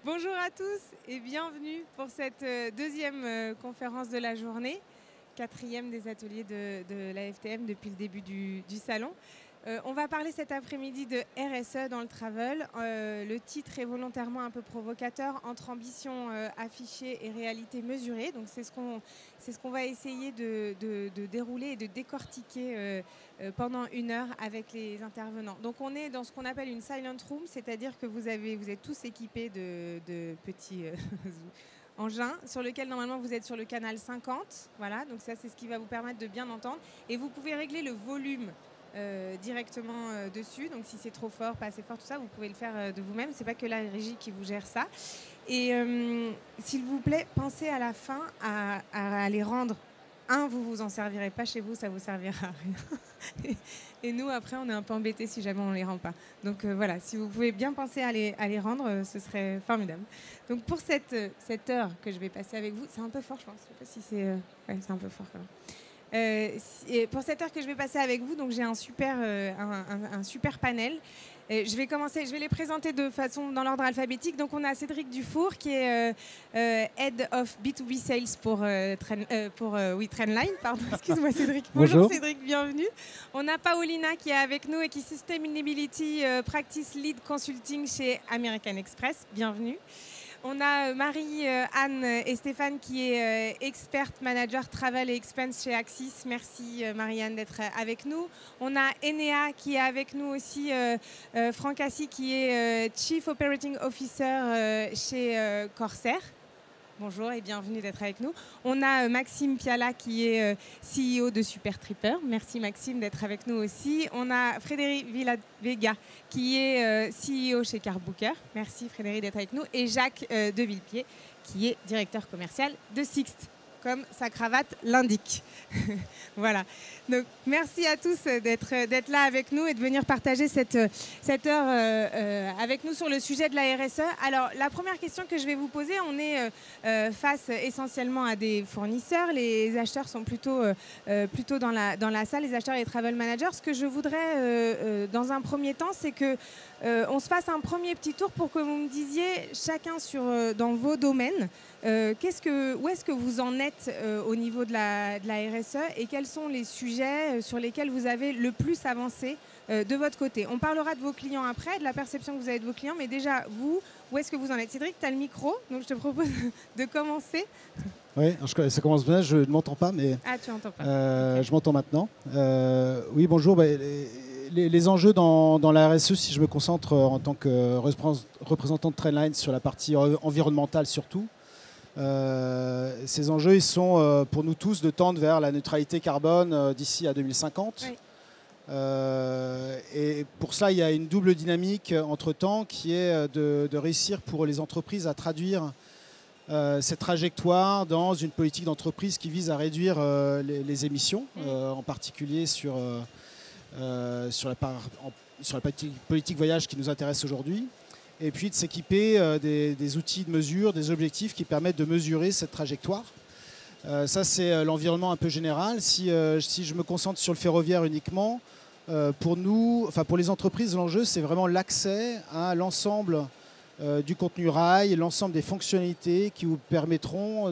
Bonjour à tous et bienvenue pour cette deuxième conférence de la journée, quatrième des ateliers de la FTM depuis le début du salon. On va parler cet après-midi de RSE dans le travel. Le titre est volontairement un peu provocateur, entre ambition affichée et réalité mesurée. Donc c'est ce qu'on va essayer de dérouler et de décortiquer pendant 1 heure avec les intervenants. Donc on est dans ce qu'on appelle une silent room, c'est-à-dire que vous êtes tous équipés de petits engins sur lequel normalement vous êtes sur le canal 50. Voilà, donc ça c'est ce qui va vous permettre de bien entendre. Et vous pouvez régler le volume directement dessus. Donc si c'est trop fort, pas assez fort, tout ça, vous pouvez le faire de vous-même. C'est pas que la régie qui vous gère ça. Et s'il vous plaît, pensez à la fin à les rendre. Vous vous en servirez pas chez vous, ça vous servira à rien. Et nous, après, on est un peu embêtés si jamais on les rend pas. Donc voilà, si vous pouvez bien penser à les rendre, ce serait formidable. Donc pour cette heure que je vais passer avec vous, c'est un peu fort, je pense. Je sais pas si c'est... ouais, c'est un peu fort quand même. Et pour cette heure que je vais passer avec vous, donc j'ai un super panel. Je vais les présenter de façon dans l'ordre alphabétique. Donc on a Cédric Dufour qui est Head of B2B Sales pour Trendline. Pardon, excuse-moi Cédric. Bonjour Cédric, bienvenue. On a Paolina qui est avec nous et qui est Sustainability Practice Lead Consulting chez American Express. Bienvenue. On a Marie-Anne et Stéphane qui est experte manager travel et expense chez Axis. Merci Marie-Anne d'être avec nous. On a Enea qui est avec nous aussi, Franck Assis qui est Chief Operating Officer chez Corsair. Bonjour et bienvenue d'être avec nous. On a Maxime Piala qui est CEO de Super Tripper. Merci Maxime d'être avec nous aussi. On a Frédéric Villavega qui est CEO chez Carbooker. Merci Frédéric d'être avec nous. Et Jacques de Villepied qui est directeur commercial de Sixt, comme sa cravate l'indique. Voilà. Donc, merci à tous d'être là avec nous et de venir partager cette heure avec nous sur le sujet de la RSE. Alors, la première question que je vais vous poser, on est face essentiellement à des fournisseurs. Les acheteurs sont plutôt dans la salle, les acheteurs et les travel managers. Ce que je voudrais, dans un premier temps, c'est que on se fasse un premier petit tour pour que vous me disiez, chacun dans vos domaines, où est-ce que vous en êtes au niveau de la RSE et quels sont les sujets sur lesquels vous avez le plus avancé de votre côté. On parlera de vos clients après, de la perception que vous avez de vos clients, mais déjà, vous, où est-ce que vous en êtes? Cédric, tu as le micro, donc je te propose de commencer. Oui, ça commence bien, je ne m'entends pas, mais tu n'entends pas. Okay. Je m'entends maintenant. Oui, bonjour. Les enjeux dans la RSE, si je me concentre en tant que représentant de Trendline sur la partie environnementale surtout, ces enjeux, ils sont pour nous tous de tendre vers la neutralité carbone d'ici à 2050. Oui. Et pour cela, il y a une double dynamique entre-temps qui est de réussir pour les entreprises à traduire cette trajectoire dans une politique d'entreprise qui vise à réduire les émissions, en particulier sur la politique voyage qui nous intéresse aujourd'hui. Et puis de s'équiper des outils de mesure, des objectifs qui permettent de mesurer cette trajectoire. Ça, c'est l'environnement un peu général. Si je me concentre sur le ferroviaire uniquement, pour les entreprises, l'enjeu, c'est vraiment l'accès à l'ensemble du contenu rail, l'ensemble des fonctionnalités qui vous permettront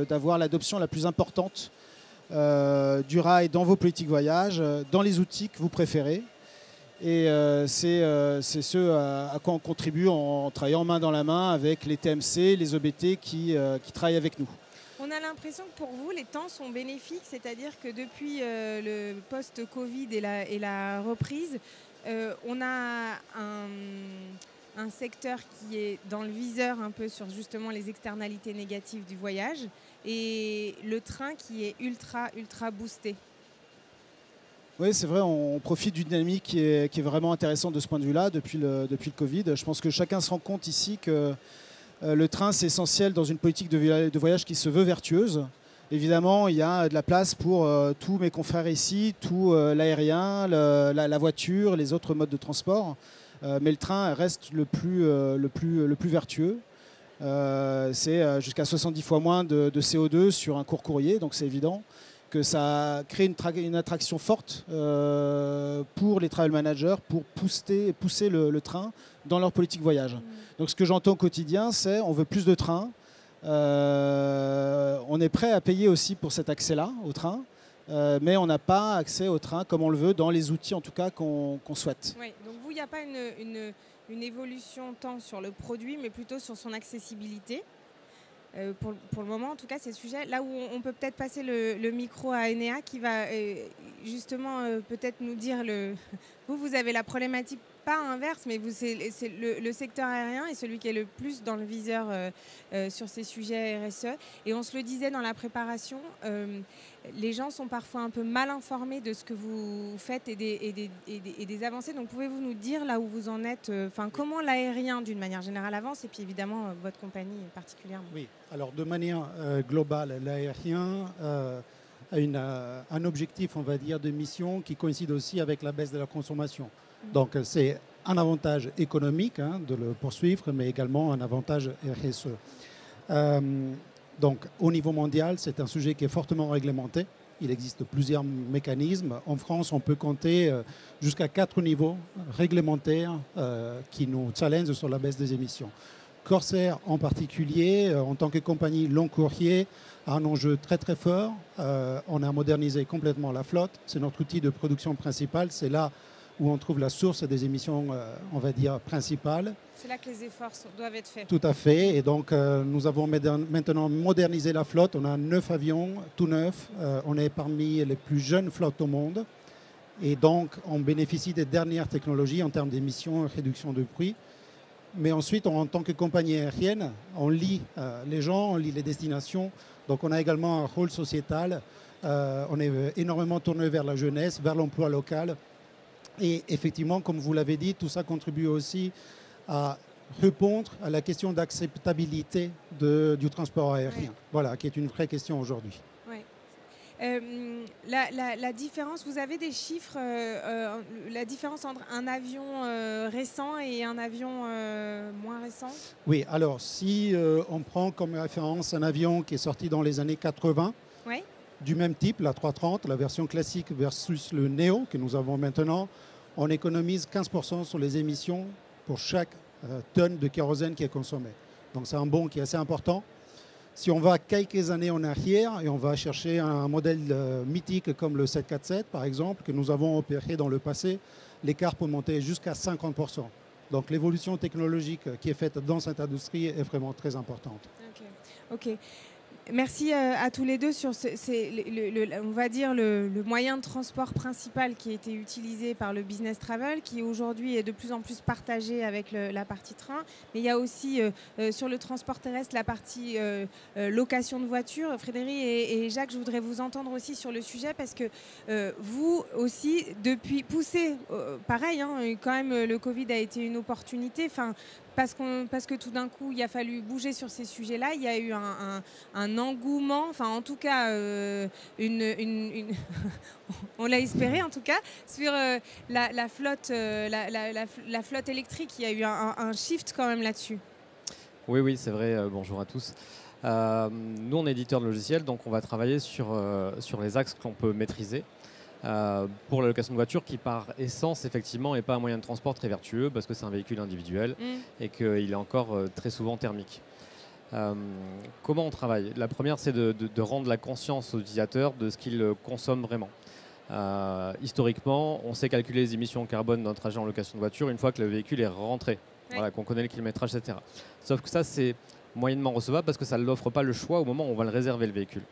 d'avoir l'adoption la plus importante du rail dans vos politiques voyage, dans les outils que vous préférez. Et c'est ce à quoi on contribue en travaillant main dans la main avec les TMC, les OBT qui travaillent avec nous. On a l'impression que pour vous, les temps sont bénéfiques, c'est-à-dire que depuis le post-Covid et la reprise, on a un secteur qui est dans le viseur un peu sur justement les externalités négatives du voyage et le train qui est ultra boosté. Oui, c'est vrai, on profite d'une dynamique qui est vraiment intéressante de ce point de vue-là depuis le Covid. Je pense que chacun se rend compte ici que le train, c'est essentiel dans une politique de voyage qui se veut vertueuse. Évidemment, il y a de la place pour tous mes confrères ici, tout l'aérien, la voiture, les autres modes de transport. Mais le train reste le plus vertueux. C'est jusqu'à 70 fois moins de CO2 sur un court courrier, donc c'est évident que ça crée une attraction forte pour les travel managers pour pousser le train dans leur politique voyage. Donc ce que j'entends au quotidien, c'est on veut plus de trains. On est prêt à payer aussi pour cet accès-là au train, mais on n'a pas accès au train comme on le veut dans les outils en tout cas qu'on souhaite. Oui, donc vous, il n'y a pas une évolution tant sur le produit, mais plutôt sur son accessibilité. Pour le moment, en tout cas, c'est le sujet. Là où on peut peut-être passer le micro à Enea qui va justement peut-être nous dire vous avez la problématique pas inverse, mais c'est le secteur aérien est celui qui est le plus dans le viseur sur ces sujets RSE. Et on se le disait dans la préparation, les gens sont parfois un peu mal informés de ce que vous faites et des avancées. Donc pouvez-vous nous dire là où vous en êtes, comment l'aérien d'une manière générale avance et puis évidemment votre compagnie particulièrement. Oui, alors de manière globale, l'aérien a un objectif, on va dire, de mission qui coïncide aussi avec la baisse de la consommation. Donc c'est un avantage économique de le poursuivre, mais également un avantage RSE. Donc au niveau mondial, c'est un sujet qui est fortement réglementé. Il existe plusieurs mécanismes. En France, on peut compter jusqu'à 4 niveaux réglementaires qui nous challengent sur la baisse des émissions. Corsair en particulier, en tant que compagnie long courrier, a un enjeu très très fort. On a modernisé complètement la flotte. C'est notre outil de production principal. C'est là où on trouve la source des émissions, on va dire, principales. C'est là que les efforts doivent être faits. Tout à fait. Et donc, nous avons maintenant modernisé la flotte. On a 9 avions, tout neufs. On est parmi les plus jeunes flottes au monde. Et donc, on bénéficie des dernières technologies en termes d'émissions, réduction de prix. Mais ensuite, en tant que compagnie aérienne, on lie les gens, on lie les destinations. Donc, on a également un rôle sociétal. On est énormément tourné vers la jeunesse, vers l'emploi local. Et effectivement, comme vous l'avez dit, tout ça contribue aussi à répondre à la question d'acceptabilité du transport aérien. Oui. Voilà, qui est une vraie question aujourd'hui. Oui. La différence, vous avez des chiffres, la différence entre un avion récent et un avion moins récent? Oui, alors si on prend comme référence un avion qui est sorti dans les années 80, oui. Du même type, la 330, la version classique versus le Neo que nous avons maintenant, on économise 15% sur les émissions pour chaque tonne de kérosène qui est consommée. Donc c'est un bond qui est assez important. Si on va quelques années en arrière et on va chercher un modèle mythique comme le 747 par exemple, que nous avons opéré dans le passé, l'écart peut monter jusqu'à 50%. Donc l'évolution technologique qui est faite dans cette industrie est vraiment très importante. Ok. Merci à tous les deux sur on va dire le moyen de transport principal qui a été utilisé par le business travel, qui aujourd'hui est de plus en plus partagé avec la partie train. Mais il y a aussi sur le transport terrestre la partie location de voitures. Frédéric et Jacques, je voudrais vous entendre aussi sur le sujet parce que vous aussi, depuis poussé, pareil, quand même le Covid a été une opportunité. Parce que tout d'un coup, il a fallu bouger sur ces sujets-là. Il y a eu un engouement, en tout cas, on l'a espéré en tout cas, sur la flotte électrique. Il y a eu un shift quand même là-dessus. Oui, c'est vrai. Bonjour à tous. Nous, on est éditeur de logiciels, donc on va travailler sur les axes que l'on peut maîtriser. Pour la location de voiture qui par essence effectivement n'est pas un moyen de transport très vertueux parce que c'est un véhicule individuel et qu'il est encore très souvent thermique. Comment on travaille? La première, c'est de rendre la conscience aux utilisateurs de ce qu'ils consomment vraiment. Historiquement, on sait calculer les émissions carbone d'un trajet en location de voiture une fois que le véhicule est rentré, voilà, qu'on connaît le kilométrage, etc. Sauf que ça, c'est moyennement recevable parce que ça ne l'offre pas le choix au moment où on va le réserver le véhicule.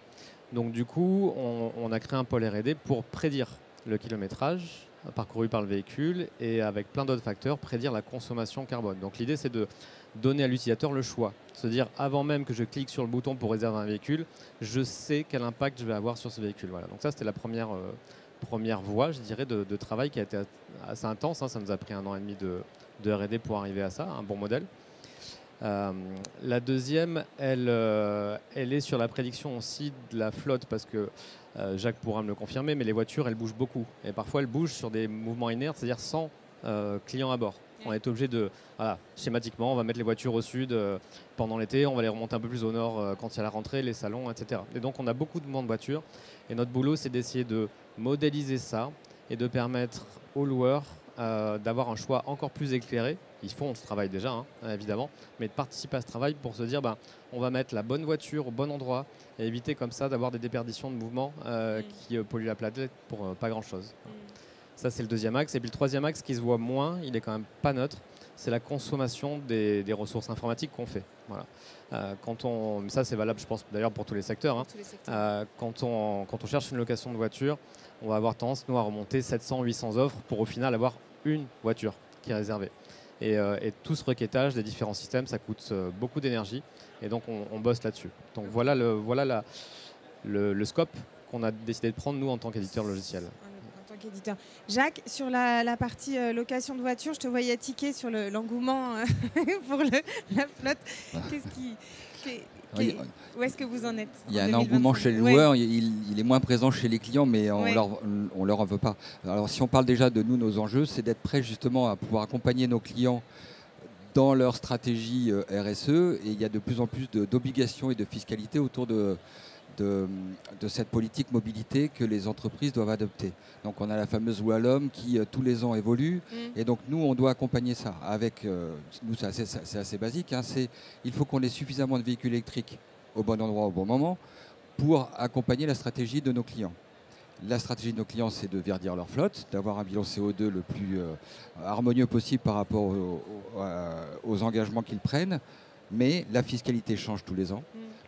Donc du coup, on a créé un pôle R&D pour prédire le kilométrage parcouru par le véhicule et avec plein d'autres facteurs, prédire la consommation carbone. Donc l'idée, c'est de donner à l'utilisateur le choix. Se dire, avant même que je clique sur le bouton pour réserver un véhicule, je sais quel impact je vais avoir sur ce véhicule. Voilà. Donc ça, c'était la première voie, je dirais, de travail qui a été assez intense. Ça nous a pris 1 an et demi de R&D pour arriver à ça, un bon modèle. La deuxième, elle est sur la prédiction aussi de la flotte parce que Jacques pourra me le confirmer, mais les voitures, elles bougent beaucoup. Et parfois, elles bougent sur des mouvements inertes, c'est-à-dire sans client à bord. On est obligé de, voilà, schématiquement, on va mettre les voitures au sud pendant l'été, on va les remonter un peu plus au nord quand il y a la rentrée, les salons, etc. Et donc on a beaucoup de mouvements de voitures. Et notre boulot, c'est d'essayer de modéliser ça et de permettre aux loueurs d'avoir un choix encore plus éclairé. Ils font ce travail déjà, hein, évidemment, mais de participer à ce travail pour se dire on va mettre la bonne voiture au bon endroit et éviter comme ça d'avoir des déperditions de mouvement qui polluent la planète pour pas grand-chose. Ça, c'est le deuxième axe. Et puis le troisième axe qui se voit moins, il est quand même pas neutre, c'est la consommation des ressources informatiques qu'on fait. Voilà. Ça, c'est valable, je pense, d'ailleurs pour tous les secteurs. Hein. Tous les secteurs. Quand on cherche une location de voiture, on va avoir tendance, nous, à remonter 700, 800 offres pour au final avoir une voiture qui est réservée. Et tout ce requêtage des différents systèmes, ça coûte beaucoup d'énergie. Et donc, on bosse là-dessus. Donc, voilà le scope qu'on a décidé de prendre, nous, en tant qu'éditeur logiciel. En tant qu'éditeur. Jacques, sur la partie location de voiture, je te voyais tiquer sur l'engouement pour la flotte. Où est-ce que vous en êtes? Il y a un engouement chez les loueurs, il est moins présent chez les clients, mais on leur en veut pas. Alors si on parle déjà de nous, nos enjeux, c'est d'être prêt justement à pouvoir accompagner nos clients dans leur stratégie RSE, et il y a de plus en plus d'obligations et de fiscalité autour de cette politique mobilité que les entreprises doivent adopter. Donc on a la fameuse loi LOM qui tous les ans évolue, et donc nous on doit accompagner ça avec, nous c'est assez basique, hein, il faut qu'on ait suffisamment de véhicules électriques au bon endroit au bon moment pour accompagner la stratégie de nos clients. La stratégie de nos clients, c'est de verdir leur flotte, d'avoir un bilan CO2 le plus harmonieux possible par rapport aux engagements qu'ils prennent, mais la fiscalité change tous les ans.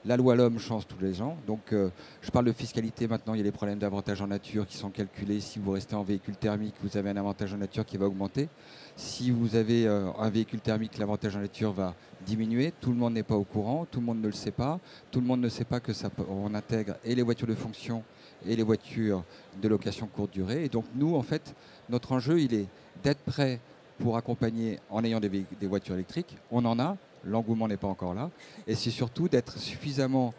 La loi LOM change tous les ans. Donc, je parle de fiscalité maintenant. Il y a les problèmes d'avantage en nature qui sont calculés. Si vous restez en véhicule thermique, vous avez un avantage en nature qui va augmenter. Si vous avez un véhicule thermique, l'avantage en nature va diminuer. Tout le monde n'est pas au courant. Tout le monde ne le sait pas. Tout le monde ne sait pas que on intègre et les voitures de fonction et les voitures de location courte durée. Et donc, nous, en fait, notre enjeu, il est d'être prêt pour accompagner en ayant des voitures électriques. On en a. L'engouement n'est pas encore là. Et c'est surtout d'être suffisamment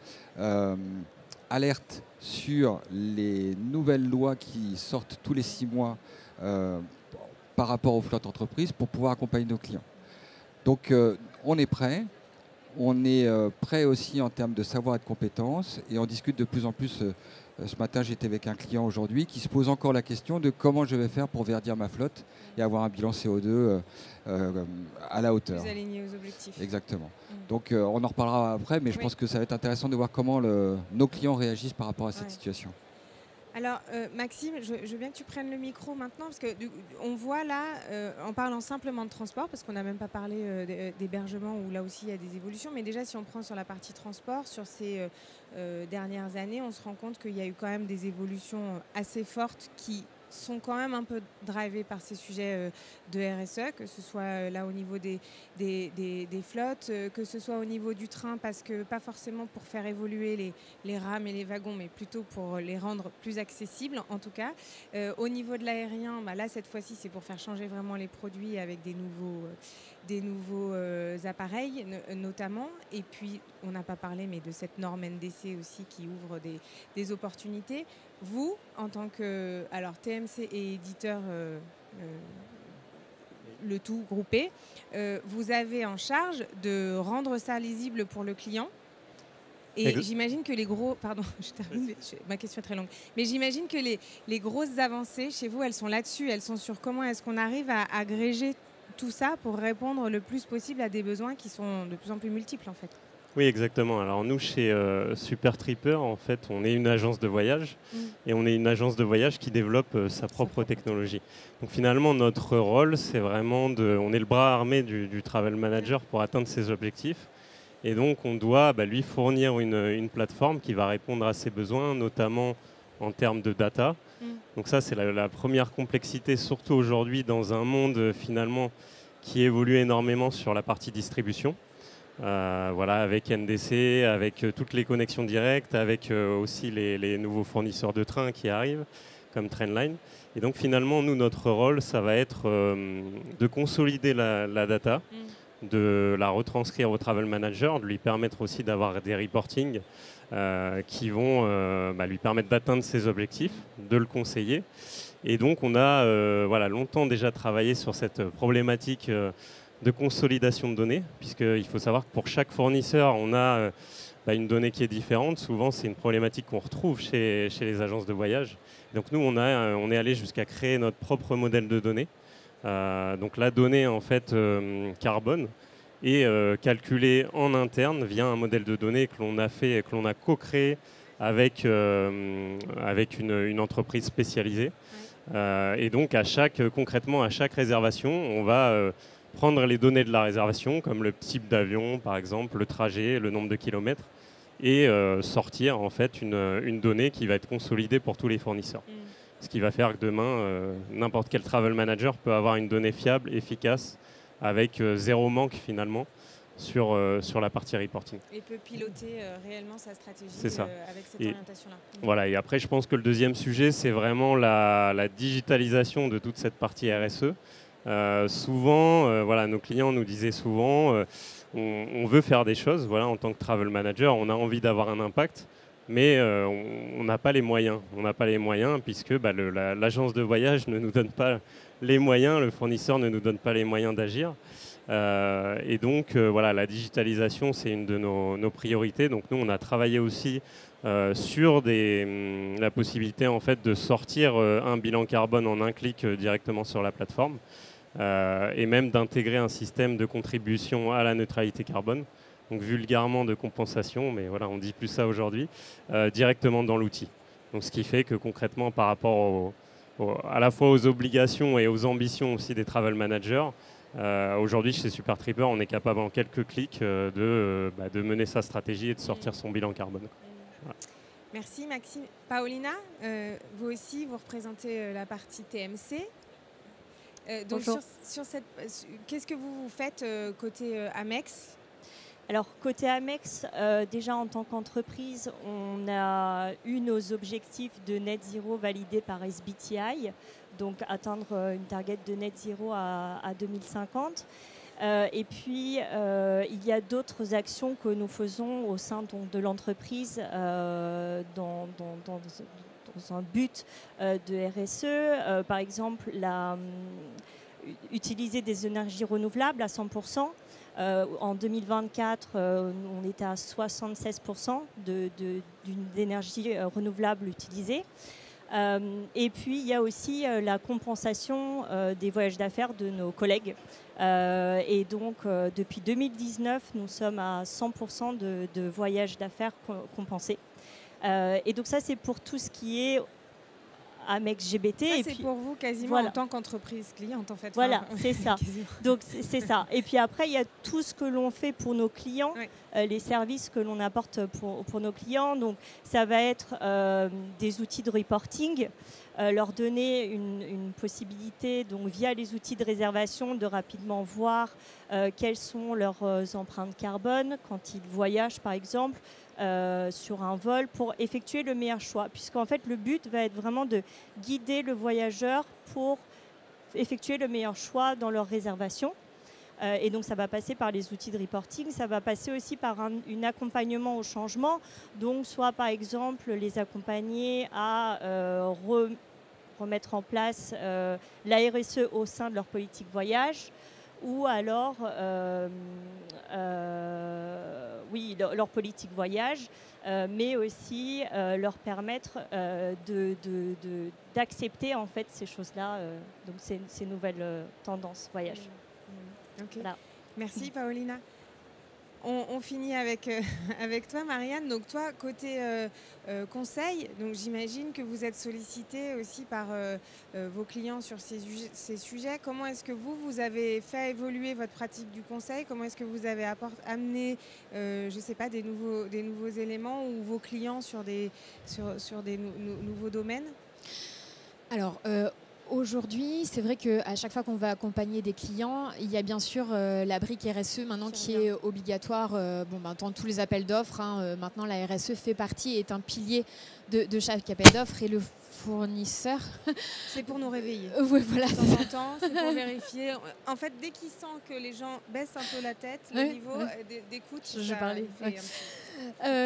alerte sur les nouvelles lois qui sortent tous les 6 mois par rapport aux flottes entreprises pour pouvoir accompagner nos clients. Donc on est prêt. On est prêt aussi en termes de savoir et de compétences. Et on discute de plus en plus. Ce matin, j'étais avec un client aujourd'hui qui se pose encore la question de comment je vais faire pour verdir ma flotte et avoir un bilan CO2 à la hauteur. Plus aligné aux objectifs. Exactement. Donc on en reparlera après, mais je pense que ça va être intéressant de voir comment nos clients réagissent par rapport à cette situation. Alors Maxime, je veux bien que tu prennes le micro maintenant, parce qu'on voit là, en parlant simplement de transport, parce qu'on n'a même pas parlé d'hébergement où là aussi il y a des évolutions, mais déjà si on prend sur la partie transport, sur ces dernières années, on se rend compte qu'il y a eu quand même des évolutions assez fortes qui sont quand même un peu drivés par ces sujets de RSE, que ce soit là au niveau des flottes, que ce soit au niveau du train, parce que pas forcément pour faire évoluer les rames et les wagons, mais plutôt pour les rendre plus accessibles en tout cas. Au niveau de l'aérien, là cette fois-ci c'est pour faire changer vraiment les produits avec des nouveaux appareils notamment. Et puis on n'a pas parlé mais de cette norme NDC aussi qui ouvre des opportunités. Vous, en tant que TMC et éditeur, le tout groupé, vous avez en charge de rendre ça lisible pour le client. Et j'imagine que les gros... Pardon, je termine, ma question est très longue. Mais j'imagine que les grosses avancées chez vous, elles sont là-dessus. Elles sont sur comment est-ce qu'on arrive à agréger tout ça pour répondre le plus possible à des besoins qui sont de plus en plus multiples en fait. Oui, exactement. Alors nous, chez Super Tripper, en fait, on est une agence de voyage et on est une agence de voyage qui développe sa propre technologie. Donc finalement, notre rôle, c'est vraiment on est le bras armé du travel manager pour atteindre ses objectifs. Et donc, on doit lui fournir une plateforme qui va répondre à ses besoins, notamment en termes de data. Donc ça, c'est la première complexité, surtout aujourd'hui, dans un monde finalement qui évolue énormément sur la partie distribution. Avec NDC, avec toutes les connexions directes, avec aussi les nouveaux fournisseurs de trains qui arrivent, comme Trendline. Et donc finalement, nous, notre rôle, ça va être de consolider la data, de la retranscrire au Travel Manager, de lui permettre aussi d'avoir des reportings qui vont lui permettre d'atteindre ses objectifs, de le conseiller. Et donc on a longtemps déjà travaillé sur cette problématique de consolidation de données, puisqu'il faut savoir que pour chaque fournisseur, on a une donnée qui est différente. Souvent, c'est une problématique qu'on retrouve chez les agences de voyage. Donc nous, on est allé jusqu'à créer notre propre modèle de données. Donc la donnée en fait carbone est calculée en interne via un modèle de données que l'on a co-créé avec une entreprise spécialisée. Et donc concrètement à chaque réservation, on va prendre les données de la réservation, comme le type d'avion par exemple, le trajet, le nombre de kilomètres, et sortir en fait une donnée qui va être consolidée pour tous les fournisseurs. Ce qui va faire que demain, n'importe quel travel manager peut avoir une donnée fiable, efficace, avec zéro manque finalement sur la partie reporting. Et peut piloter réellement sa stratégie avec cette orientation-là. Voilà, et après je pense que le deuxième sujet, c'est vraiment la digitalisation de toute cette partie RSE. Souvent, nos clients nous disaient souvent, on veut faire des choses, en tant que travel manager, on a envie d'avoir un impact, mais on n'a pas les moyens. On n'a pas les moyens puisque l'agence de voyage ne nous donne pas les moyens, le fournisseur ne nous donne pas les moyens d'agir. Et donc, la digitalisation, c'est une de nos priorités. Donc nous, on a travaillé aussi sur la possibilité en fait, de sortir un bilan carbone en un clic directement sur la plateforme. Et même d'intégrer un système de contribution à la neutralité carbone, donc vulgairement de compensation, mais on dit plus ça aujourd'hui, directement dans l'outil. Donc ce qui fait que concrètement par rapport à la fois aux obligations et aux ambitions aussi des travel managers, aujourd'hui chez Supertripper, on est capable en quelques clics de mener sa stratégie et de sortir son bilan carbone. Voilà. Merci Maxime. Paolina, vous aussi, vous représentez la partie TMC. Donc qu'est-ce que vous faites côté Amex ? Alors côté Amex, déjà en tant qu'entreprise, on a eu nos objectifs de net zéro validés par SBTi, donc atteindre une target de net zéro à 2050. Et puis il y a d'autres actions que nous faisons au sein de l'entreprise dans un but de RSE, par exemple utiliser des énergies renouvelables à 100%. En 2024, on était à 76% d'énergie renouvelable utilisée. Et puis, il y a aussi la compensation des voyages d'affaires de nos collègues. Et donc, depuis 2019, nous sommes à 100% de voyages d'affaires compensés. Et donc ça, c'est pour tout ce qui est Amex GBT. Ça, et c'est puis, pour vous quasiment en tant qu'entreprise cliente, en fait. Voilà, c'est ça. Donc, c'est ça. Et puis après, il y a tout ce que l'on fait pour nos clients, les services que l'on apporte pour nos clients. Donc, ça va être des outils de reporting, leur donner une possibilité, donc via les outils de réservation, de rapidement voir quelles sont leurs empreintes carbone quand ils voyagent, par exemple, sur un vol pour effectuer le meilleur choix. Puisqu'en fait, le but va être vraiment de guider le voyageur pour effectuer le meilleur choix dans leur réservation. Et donc, ça va passer par les outils de reporting. Ça va passer aussi par un accompagnement au changement. Donc, soit, par exemple, les accompagner à remettre en place la RSE au sein de leur politique voyage, ou alors leur politique voyage, mais aussi leur permettre d'accepter en fait ces choses-là, donc ces nouvelles tendances voyage. Okay. Voilà. Merci Paolina. On finit avec toi, Marianne. Donc toi, côté conseil, donc j'imagine que vous êtes sollicité aussi par vos clients sur ces sujets. Comment est-ce que vous avez fait évoluer votre pratique du conseil ? Comment est-ce que vous avez amené, je sais pas, des nouveaux éléments ou vos clients sur des nouveaux domaines ? Alors, Aujourd'hui, c'est vrai qu'à chaque fois qu'on va accompagner des clients, il y a bien sûr la brique RSE maintenant qui est obligatoire dans tous les appels d'offres. Maintenant, la RSE fait partie, est un pilier de chaque appel d'offres et le fournisseur. C'est pour nous réveiller. Oui, voilà. De temps en temps, c'est pour vérifier. En fait, dès qu'il sent que les gens baissent un peu la tête, le niveau d'écoute, je parlais.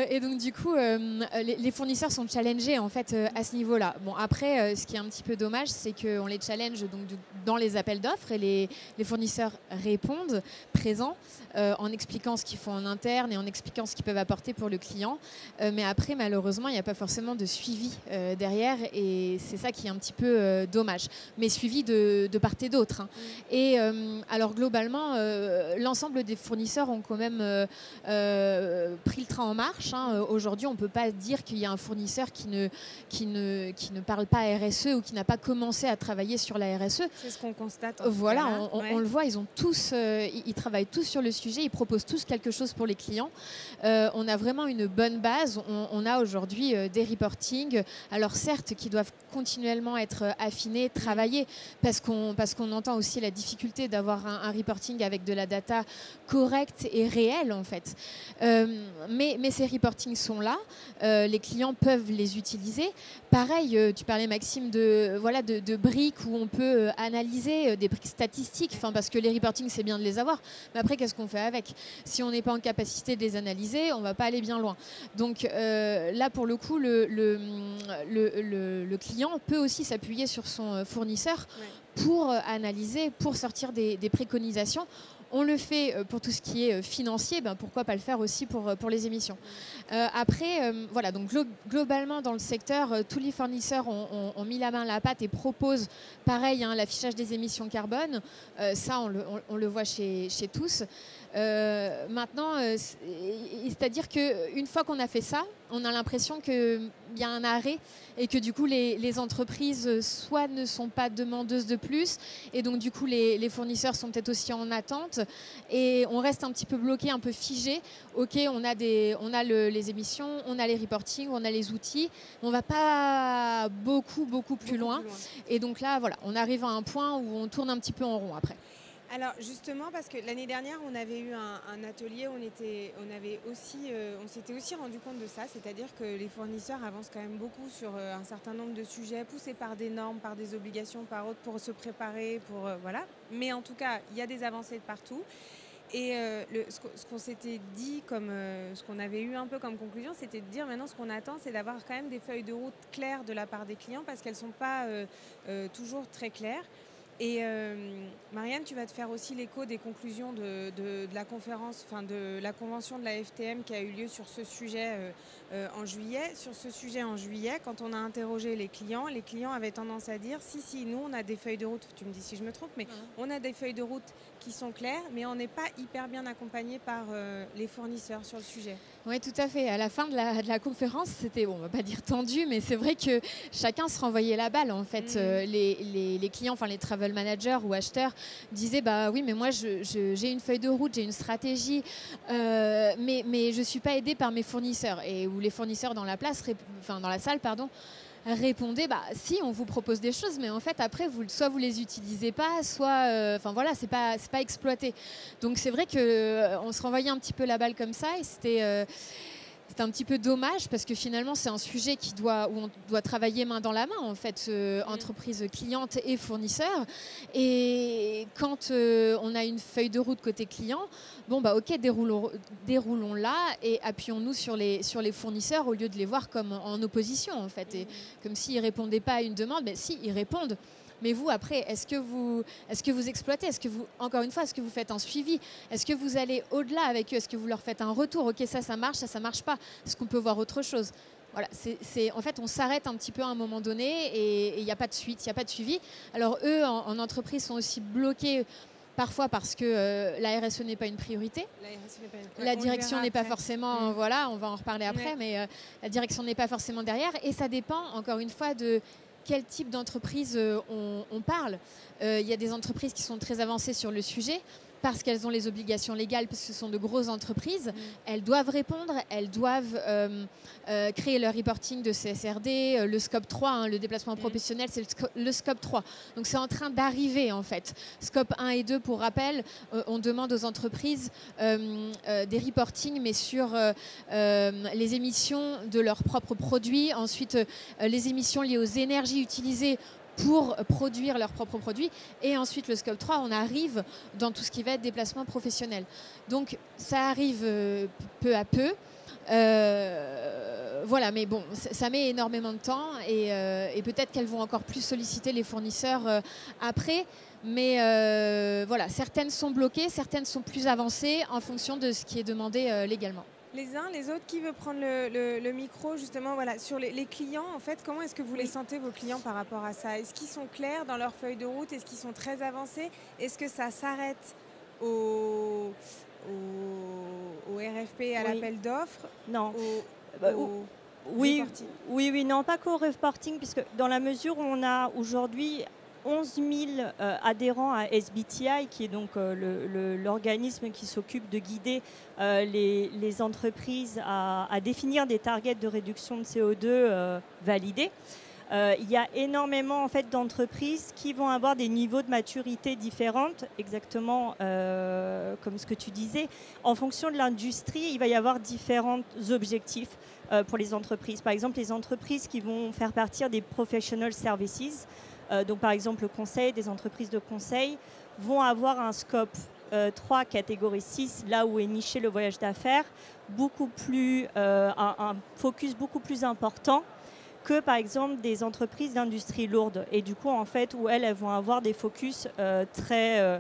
Et donc du coup, les fournisseurs sont challengés en fait à ce niveau-là. Bon après, ce qui est un petit peu dommage, c'est qu'on les challenge donc dans les appels d'offres et les fournisseurs répondent présents en expliquant ce qu'ils font en interne et en expliquant ce qu'ils peuvent apporter pour le client. Mais après, malheureusement, il n'y a pas forcément de suivi derrière et c'est ça qui est un petit peu dommage. Mais suivi de part et d'autre. Et alors globalement, l'ensemble des fournisseurs ont quand même pris le train en marche. Aujourd'hui, on ne peut pas dire qu'il y a un fournisseur qui ne parle pas RSE ou qui n'a pas commencé à travailler sur la RSE. C'est ce qu'on constate. Voilà, on le voit, ils travaillent tous sur le sujet, ils proposent tous quelque chose pour les clients. On a vraiment une bonne base. On a aujourd'hui des reportings, alors certes, qui doivent continuellement être affinés, travaillés, parce qu'on entend aussi la difficulté d'avoir un reporting avec de la data correcte et réelle en fait. Mais ces reportings sont là, les clients peuvent les utiliser. Pareil, tu parlais Maxime de briques où on peut analyser des briques statistiques, parce que les reportings c'est bien de les avoir, mais après qu'est-ce qu'on fait avec? Si on n'est pas en capacité de les analyser, on ne va pas aller bien loin. Donc là pour le coup, le client peut aussi s'appuyer sur son fournisseur pour analyser, pour sortir des préconisations. On le fait pour tout ce qui est financier, pourquoi pas le faire aussi pour les émissions. Après, voilà, donc globalement dans le secteur, tous les fournisseurs ont mis la main à la pâte et proposent pareil l'affichage des émissions carbone. Ça, on le voit chez tous. Maintenant, c'est-à-dire qu'une fois qu'on a fait ça, on a l'impression qu'il y a un arrêt et que du coup les entreprises soit ne sont pas demandeuses de plus et donc du coup les fournisseurs sont peut-être aussi en attente et on reste un petit peu bloqué, un peu figé. Ok, on a les émissions, on a les reportings, on a les outils, mais on ne va pas beaucoup plus loin. Et donc là, voilà, on arrive à un point où on tourne un petit peu en rond après. Alors justement, parce que l'année dernière, on avait eu un atelier, on s'était aussi rendu compte de ça, c'est-à-dire que les fournisseurs avancent quand même beaucoup sur un certain nombre de sujets, poussés par des normes, par des obligations, par autres, pour se préparer, voilà. Mais en tout cas, il y a des avancées de partout. Et ce qu'on s'était dit, ce qu'on avait eu un peu comme conclusion, c'était de dire maintenant ce qu'on attend, c'est d'avoir quand même des feuilles de route claires de la part des clients, parce qu'elles ne sont pas toujours très claires. Et Marianne, tu vas te faire aussi l'écho des conclusions de la conférence, de la convention de la FTM qui a eu lieu sur ce sujet en juillet. Sur ce sujet en juillet, quand on a interrogé les clients avaient tendance à dire si, nous on a des feuilles de route, tu me dis si je me trompe, mais on a des feuilles de route qui sont claires, mais on n'est pas hyper bien accompagné par les fournisseurs sur le sujet. Oui, tout à fait. À la fin de la conférence, c'était, on ne va pas dire tendu, mais c'est vrai que chacun se renvoyait la balle. En fait, les clients, les travel managers ou acheteurs disaient oui, mais moi j'ai une feuille de route, j'ai une stratégie, mais je ne suis pas aidé par mes fournisseurs. Et où les fournisseurs dans la salle, répondaient si, on vous propose des choses, mais en fait après soit vous les utilisez pas, soit c'est pas exploité. Donc c'est vrai qu'on se renvoyait un petit peu la balle comme ça et c'était un petit peu dommage parce que finalement c'est un sujet où on doit travailler main dans la main en fait, entreprise cliente et fournisseur. Et quand on a une feuille de route côté client, ok, déroulons-la et appuyons-nous sur les fournisseurs au lieu de les voir comme en opposition en fait, et comme s'ils ne répondaient pas à une demande, mais si, ils répondent. Mais vous, après, est-ce que vous exploitez? Encore une fois, est-ce que vous faites un suivi? Est-ce que vous allez au-delà avec eux? Est-ce que vous leur faites un retour? Ok, ça marche, ça marche pas. Est-ce qu'on peut voir autre chose? Voilà, en fait, on s'arrête un petit peu à un moment donné et il n'y a pas de suite, il n'y a pas de suivi. Alors eux, en entreprise, sont aussi bloqués parfois parce que la RSE n'est pas une priorité. La direction n'est pas forcément, on va en reparler après, mais la direction n'est pas forcément derrière. Et ça dépend, encore une fois, de quel type d'entreprise on parle. Il y a des entreprises qui sont très avancées sur le sujet, parce qu'elles ont les obligations légales, parce que ce sont de grosses entreprises, elles doivent répondre, elles doivent créer leur reporting de CSRD, le scope 3, hein, le déplacement professionnel, c'est le scope 3. Donc c'est en train d'arriver en fait. Scope 1 et 2, pour rappel, on demande aux entreprises des reportings, mais sur les émissions de leurs propres produits, ensuite les émissions liées aux énergies utilisées pour produire leurs propres produits. Et ensuite, le scope 3, on arrive dans tout ce qui va être déplacement professionnel. Donc, ça arrive peu à peu. Voilà, mais bon, ça met énormément de temps et peut-être qu'elles vont encore plus solliciter les fournisseurs après. Mais voilà, certaines sont bloquées, certaines sont plus avancées en fonction de ce qui est demandé légalement. Les uns, les autres, qui veut prendre le micro justement, voilà, sur les clients, en fait, comment est-ce que vous les sentez, vos clients, par rapport à ça? Est-ce qu'ils sont clairs dans leur feuille de route? Est-ce qu'ils sont très avancés? Est-ce que ça s'arrête au RFP, à l'appel d'offres? Non. Oui, non, pas qu'au reporting, puisque dans la mesure où on a aujourd'hui 11 000 adhérents à SBTi, qui est donc l'organisme qui s'occupe de guider les entreprises à définir des targets de réduction de CO2 validés. Il y a énormément en fait, d'entreprises qui vont avoir des niveaux de maturité différents, exactement comme ce que tu disais. En fonction de l'industrie, il va y avoir différents objectifs pour les entreprises. Par exemple, les entreprises qui vont faire partir des professional services, donc par exemple le conseil, des entreprises de conseil, vont avoir un scope 3 catégorie 6, là où est niché le voyage d'affaires, un focus beaucoup plus important que par exemple des entreprises d'industrie lourde. Et du coup, en fait, où elles vont avoir des focus très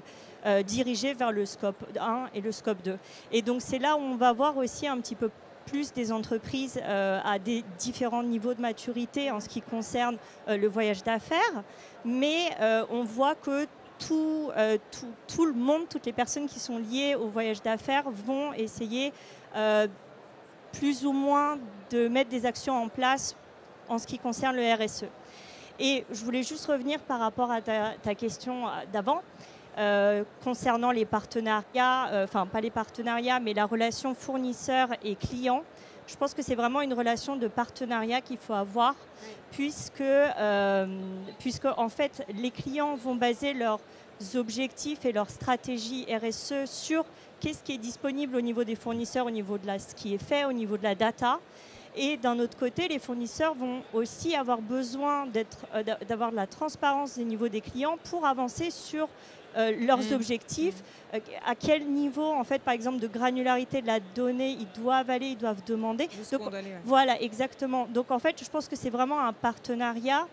dirigés vers le scope 1 et le scope 2. Et donc c'est là où on va voir aussi un petit peu plus des entreprises à des différents niveaux de maturité en ce qui concerne le voyage d'affaires. Mais on voit que tout le monde, toutes les personnes qui sont liées au voyage d'affaires vont essayer plus ou moins de mettre des actions en place en ce qui concerne le RSE. Et je voulais juste revenir par rapport à ta question d'avant. Concernant les partenariats, enfin pas les partenariats, mais la relation fournisseur et client, je pense que c'est vraiment une relation de partenariat qu'il faut avoir, puisque en fait les clients vont baser leurs objectifs et leur stratégie RSE sur qu'est-ce qui est disponible au niveau des fournisseurs, au niveau de ce qui est fait, au niveau de la data. Et d'un autre côté, les fournisseurs vont aussi avoir besoin d'avoir de la transparence au niveau des clients pour avancer sur leurs objectifs, à quel niveau, en fait, par exemple, de granularité de la donnée ils doivent aller, ils doivent demander. Donc, voilà, exactement. Donc, en fait, je pense que c'est vraiment un partenariat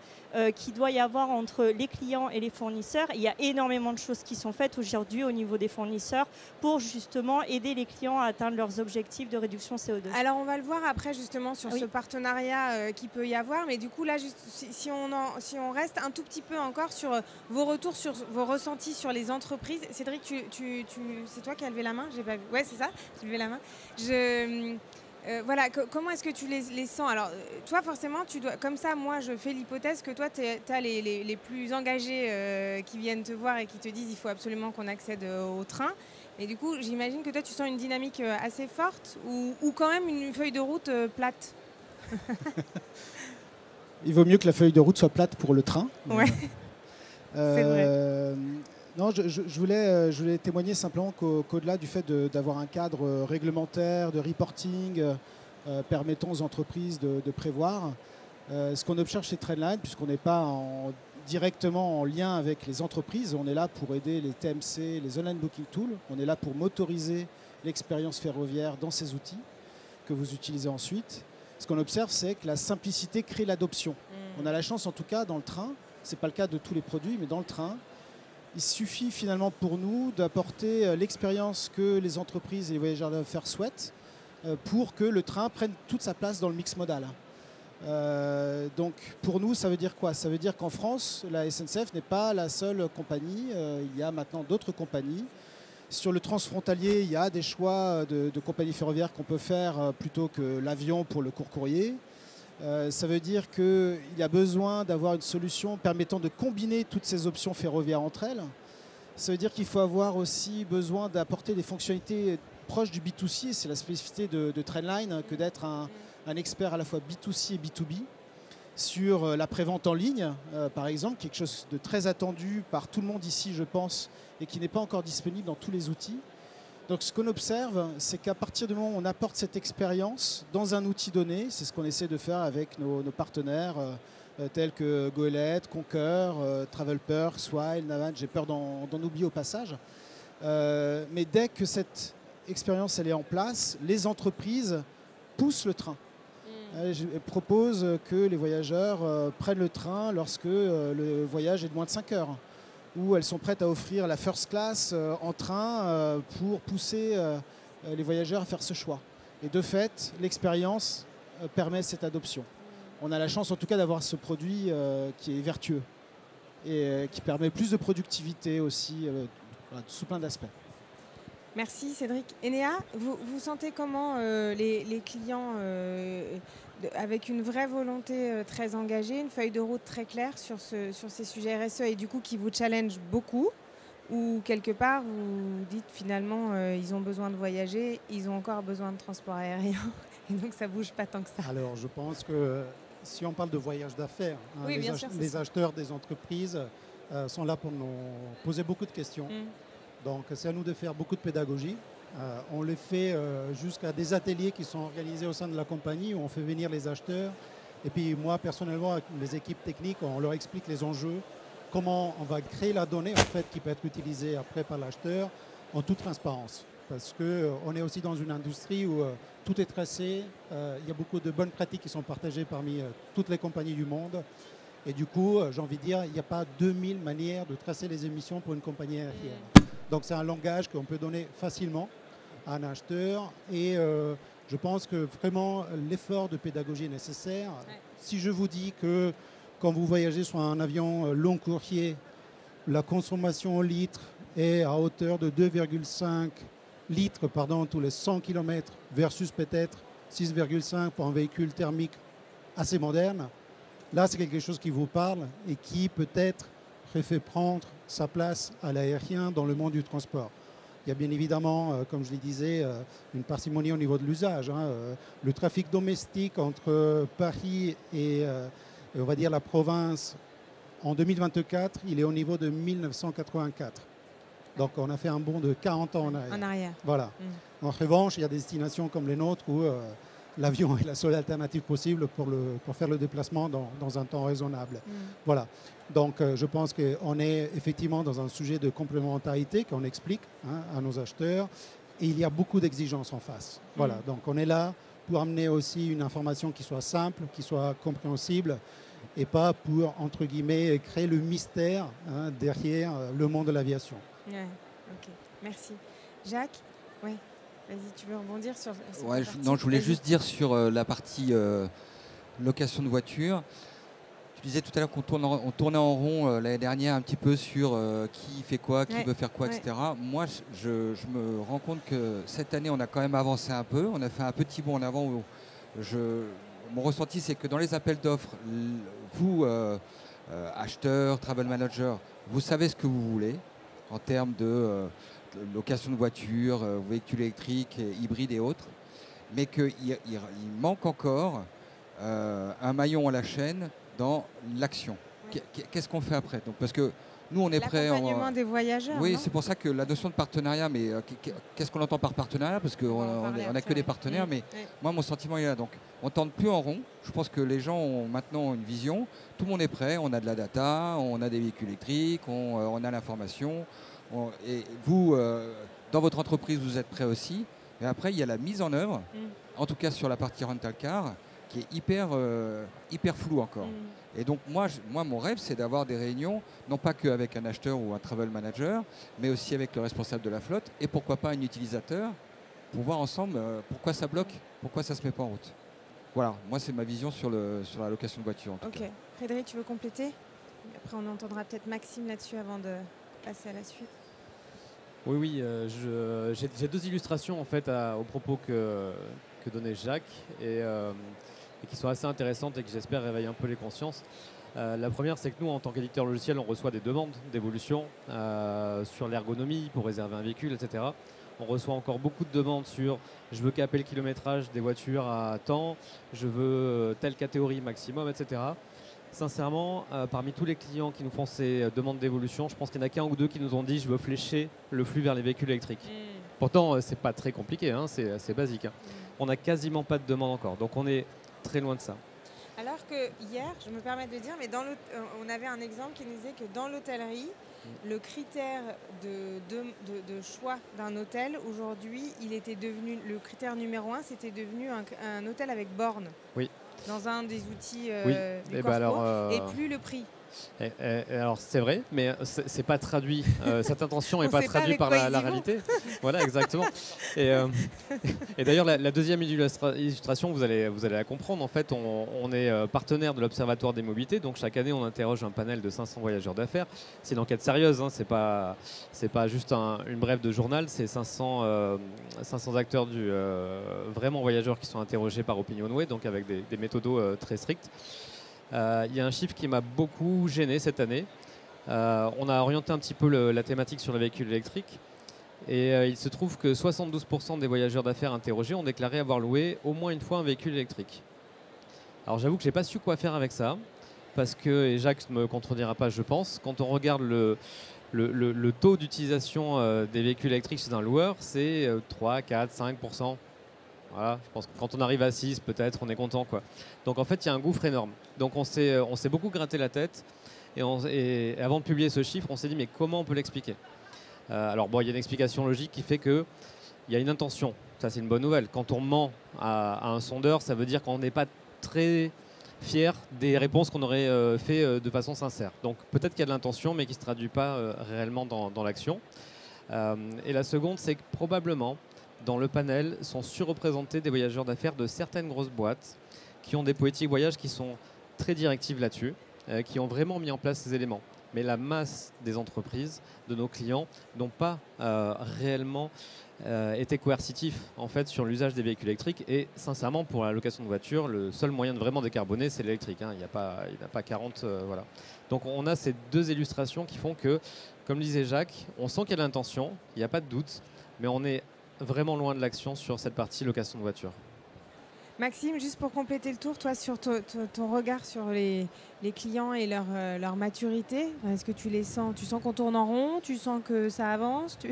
qu'il doit y avoir entre les clients et les fournisseurs. Il y a énormément de choses qui sont faites aujourd'hui au niveau des fournisseurs pour justement aider les clients à atteindre leurs objectifs de réduction CO2. Alors, on va le voir après justement sur ce partenariat qu'il peut y avoir. Mais du coup, là, juste, si on reste un tout petit peu encore sur vos retours, sur vos ressentis sur les entreprises. Cédric, c'est toi qui as levé la main? J'ai pas vu. Ouais, c'est ça, j'ai levé la main. Voilà, comment est-ce que tu les sens? Alors, toi, forcément, tu dois, comme ça, moi, je fais l'hypothèse que toi, tu as les plus engagés qui viennent te voir et qui te disent il faut absolument qu'on accède au train. Et du coup, j'imagine que toi, tu sens une dynamique assez forte ou quand même une feuille de route plate. Il vaut mieux que la feuille de route soit plate pour le train. Ouais, c'est vrai. Non, je voulais témoigner simplement qu'au-delà du fait d'avoir un cadre réglementaire, de reporting, permettant aux entreprises de prévoir, ce qu'on observe chez Trainline, puisqu'on n'est pas directement en lien avec les entreprises, on est là pour aider les TMC, les Online Booking Tools, on est là pour motoriser l'expérience ferroviaire dans ces outils que vous utilisez ensuite. Ce qu'on observe, c'est que la simplicité crée l'adoption. On a la chance, en tout cas, dans le train, ce n'est pas le cas de tous les produits, mais dans le train, il suffit finalement pour nous d'apporter l'expérience que les entreprises et les voyageurs d'affaires souhaitent pour que le train prenne toute sa place dans le mix modal. Donc pour nous, ça veut dire quoi? Ça veut dire qu'en France, la SNCF n'est pas la seule compagnie. Il y a maintenant d'autres compagnies. Sur le transfrontalier, il y a des choix de compagnies ferroviaires qu'on peut faire plutôt que l'avion pour le court courrier. Ça veut dire qu'il y a besoin d'avoir une solution permettant de combiner toutes ces options ferroviaires entre elles. Ça veut dire qu'il faut avoir aussi besoin d'apporter des fonctionnalités proches du B2C. C'est la spécificité de Trendline que d'être un expert à la fois B2C et B2B. Sur la prévente en ligne, par exemple, quelque chose de très attendu par tout le monde ici, je pense, et qui n'est pas encore disponible dans tous les outils. Donc ce qu'on observe, c'est qu'à partir du moment où on apporte cette expérience dans un outil donné, c'est ce qu'on essaie de faire avec nos partenaires tels que Goélette, Concur, TravelPerk, Swile, Navan, j'ai peur d'en oublier au passage. Mais dès que cette expérience elle est en place, les entreprises poussent le train. Je propose que les voyageurs prennent le train lorsque le voyage est de moins de 5 heures, où elles sont prêtes à offrir la first class en train pour pousser les voyageurs à faire ce choix. Et de fait, l'expérience permet cette adoption. On a la chance en tout cas d'avoir ce produit qui est vertueux et qui permet plus de productivité aussi, sous plein d'aspects. Merci Cédric. Enea, vous sentez comment les clients, avec une vraie volonté très engagée, une feuille de route très claire sur ces sujets RSE et du coup qui vous challenge beaucoup, ou quelque part vous dites finalement ils ont besoin de voyager, ils ont encore besoin de transport aérien et donc ça ne bouge pas tant que ça. Alors je pense que si on parle de voyage d'affaires, oui, les acheteurs des entreprises sont là pour nous poser beaucoup de questions. Donc c'est à nous de faire beaucoup de pédagogie. On le fait jusqu'à des ateliers qui sont organisés au sein de la compagnie où on fait venir les acheteurs. Et puis moi personnellement avec les équipes techniques, on leur explique les enjeux, comment on va créer la donnée en fait qui peut être utilisée après par l'acheteur en toute transparence. Parce qu'on est aussi dans une industrie où tout est tracé, il y a beaucoup de bonnes pratiques qui sont partagées parmi toutes les compagnies du monde. Et du coup, j'ai envie de dire, il n'y a pas 2000 manières de tracer les émissions pour une compagnie aérienne. Donc c'est un langage qu'on peut donner facilement à un acheteur. Et je pense que vraiment l'effort de pédagogie est nécessaire. Ouais. Si je vous dis que quand vous voyagez sur un avion long courrier, la consommation en litres est à hauteur de 2,5 litres tous les 100 km versus peut-être 6,5 pour un véhicule thermique assez moderne, là c'est quelque chose qui vous parle et qui peut-être fait prendre sa place à l'aérien dans le monde du transport. Il y a bien évidemment, comme je le disais, une parcimonie au niveau de l'usage. Le trafic domestique entre Paris et on va dire la province, en 2024, il est au niveau de 1984. Donc on a fait un bond de 40 ans en arrière. Voilà. En revanche, il y a des destinations comme les nôtres où l'avion est la seule alternative possible pour faire le déplacement dans un temps raisonnable. Voilà. Donc je pense qu'on est effectivement dans un sujet de complémentarité qu'on explique à nos acheteurs et il y a beaucoup d'exigences en face. Voilà. Donc on est là pour amener aussi une information qui soit simple, qui soit compréhensible et pas pour, entre guillemets, créer le mystère derrière le monde de l'aviation. Ouais, ok, merci. Jacques, ouais, vas-y, tu veux rebondir sur ouais, non, je voulais juste dire sur la partie location de voiture. Tu disais tout à l'heure qu'on tournait en rond l'année dernière un petit peu sur qui fait quoi, qui veut faire quoi, etc. Moi, je me rends compte que cette année, on a quand même avancé un peu. On a fait un petit bond en avant. Où mon ressenti, c'est que dans les appels d'offres, vous, acheteurs, travel managers, vous savez ce que vous voulez en termes de location de voitures, véhicules électriques, hybrides et autres, mais qu'il manque encore un maillon à la chaîne dans l'action. Qu'est-ce qu'on fait après? Donc, parce que nous, on est prêts. L'accompagnement des voyageurs. Oui, c'est pour ça que la notion de partenariat, mais qu'est-ce qu'on entend par partenariat? Parce qu'on n'a que des partenaires, mais moi, mon sentiment est là. Donc, on ne tourne plus en rond. Je pense que les gens ont maintenant une vision. Tout le monde est prêt. On a de la data, on a des véhicules électriques, on a l'information. Et vous, dans votre entreprise, vous êtes prêts aussi. Et après, il y a la mise en œuvre, en tout cas sur la partie rental car, qui est hyper flou encore. Et donc moi, mon rêve, c'est d'avoir des réunions, non pas qu'avec un acheteur ou un travel manager, mais aussi avec le responsable de la flotte et pourquoi pas un utilisateur, pour voir ensemble pourquoi ça bloque, pourquoi ça ne se met pas en route. Voilà, moi c'est ma vision sur la location de voiture. En tout cas. Frédéric, tu veux compléter? Après on entendra peut-être Maxime là-dessus avant de passer à la suite. Oui, j'ai deux illustrations en fait aux propos que donnait Jacques et qui sont assez intéressantes et qui j'espère réveillent un peu les consciences. La première, c'est que nous, en tant qu'éditeur logiciel, on reçoit des demandes d'évolution sur l'ergonomie pour réserver un véhicule, etc. On reçoit encore beaucoup de demandes sur je veux caper le kilométrage des voitures à temps, je veux telle catégorie maximum, etc. Sincèrement, parmi tous les clients qui nous font ces demandes d'évolution, je pense qu'il n'y en a qu'un ou deux qui nous ont dit je veux flécher le flux vers les véhicules électriques. Pourtant, c'est pas très compliqué, hein, c'est assez basique. Hein. On n'a quasiment pas de demande encore, donc on est très loin de ça. Alors que hier, je me permets de dire, mais on avait un exemple qui nous disait que dans l'hôtellerie, le critère de choix d'un hôtel, aujourd'hui, il était devenu, le critère numéro 1, c'était devenu un hôtel avec borne. Oui. Dans un des outils du et corpo, et plus le prix. Alors c'est vrai, mais c'est pas traduit. Cette intention n'est pas traduite par la réalité. Voilà, exactement. Et d'ailleurs, la deuxième illustration, vous allez la comprendre. En fait, on est partenaire de l'Observatoire des mobilités. Donc chaque année, on interroge un panel de 500 voyageurs d'affaires. C'est une enquête sérieuse. Hein, c'est pas juste une brève de journal. C'est 500 acteurs vraiment voyageurs qui sont interrogés par OpinionWay, donc avec des méthodos très stricts. Il y a un chiffre qui m'a beaucoup gêné cette année. On a orienté un petit peu la thématique sur les véhicules électriques et il se trouve que 72% des voyageurs d'affaires interrogés ont déclaré avoir loué au moins une fois un véhicule électrique. Alors j'avoue que je n'ai pas su quoi faire avec ça parce que, et Jacques ne me contredira pas je pense, quand on regarde le taux d'utilisation des véhicules électriques chez un loueur, c'est 3, 4, 5%. Voilà, je pense que quand on arrive à 6, peut-être, on est content, quoi. Donc en fait, il y a un gouffre énorme. Donc on s'est beaucoup gratté la tête. Et avant de publier ce chiffre, on s'est dit, mais comment on peut l'expliquer ? Alors bon, il y a une explication logique qui fait qu'il y a une intention. Ça, c'est une bonne nouvelle. Quand on ment à un sondeur, ça veut dire qu'on n'est pas très fier des réponses qu'on aurait fait de façon sincère. Donc peut-être qu'il y a de l'intention, mais qui ne se traduit pas réellement dans l'action. Et la seconde, c'est que probablement, dans le panel, sont surreprésentés des voyageurs d'affaires de certaines grosses boîtes qui ont des politiques voyage qui sont très directives là-dessus, qui ont vraiment mis en place ces éléments. Mais la masse des entreprises, de nos clients, n'ont pas réellement été coercitifs en fait, sur l'usage des véhicules électriques. Et sincèrement, pour la location de voiture, le seul moyen de vraiment décarboner, c'est l'électrique. Hein. Il n'y a pas 40. Voilà. Donc on a ces deux illustrations qui font que, comme disait Jacques, on sent qu'il y a de l'intention, il n'y a pas de doute, mais on est vraiment loin de l'action sur cette partie location de voiture. Maxime, juste pour compléter le tour, toi, sur ton regard sur les clients et leur maturité, est-ce que tu sens qu'on tourne en rond, tu sens que ça avance, tu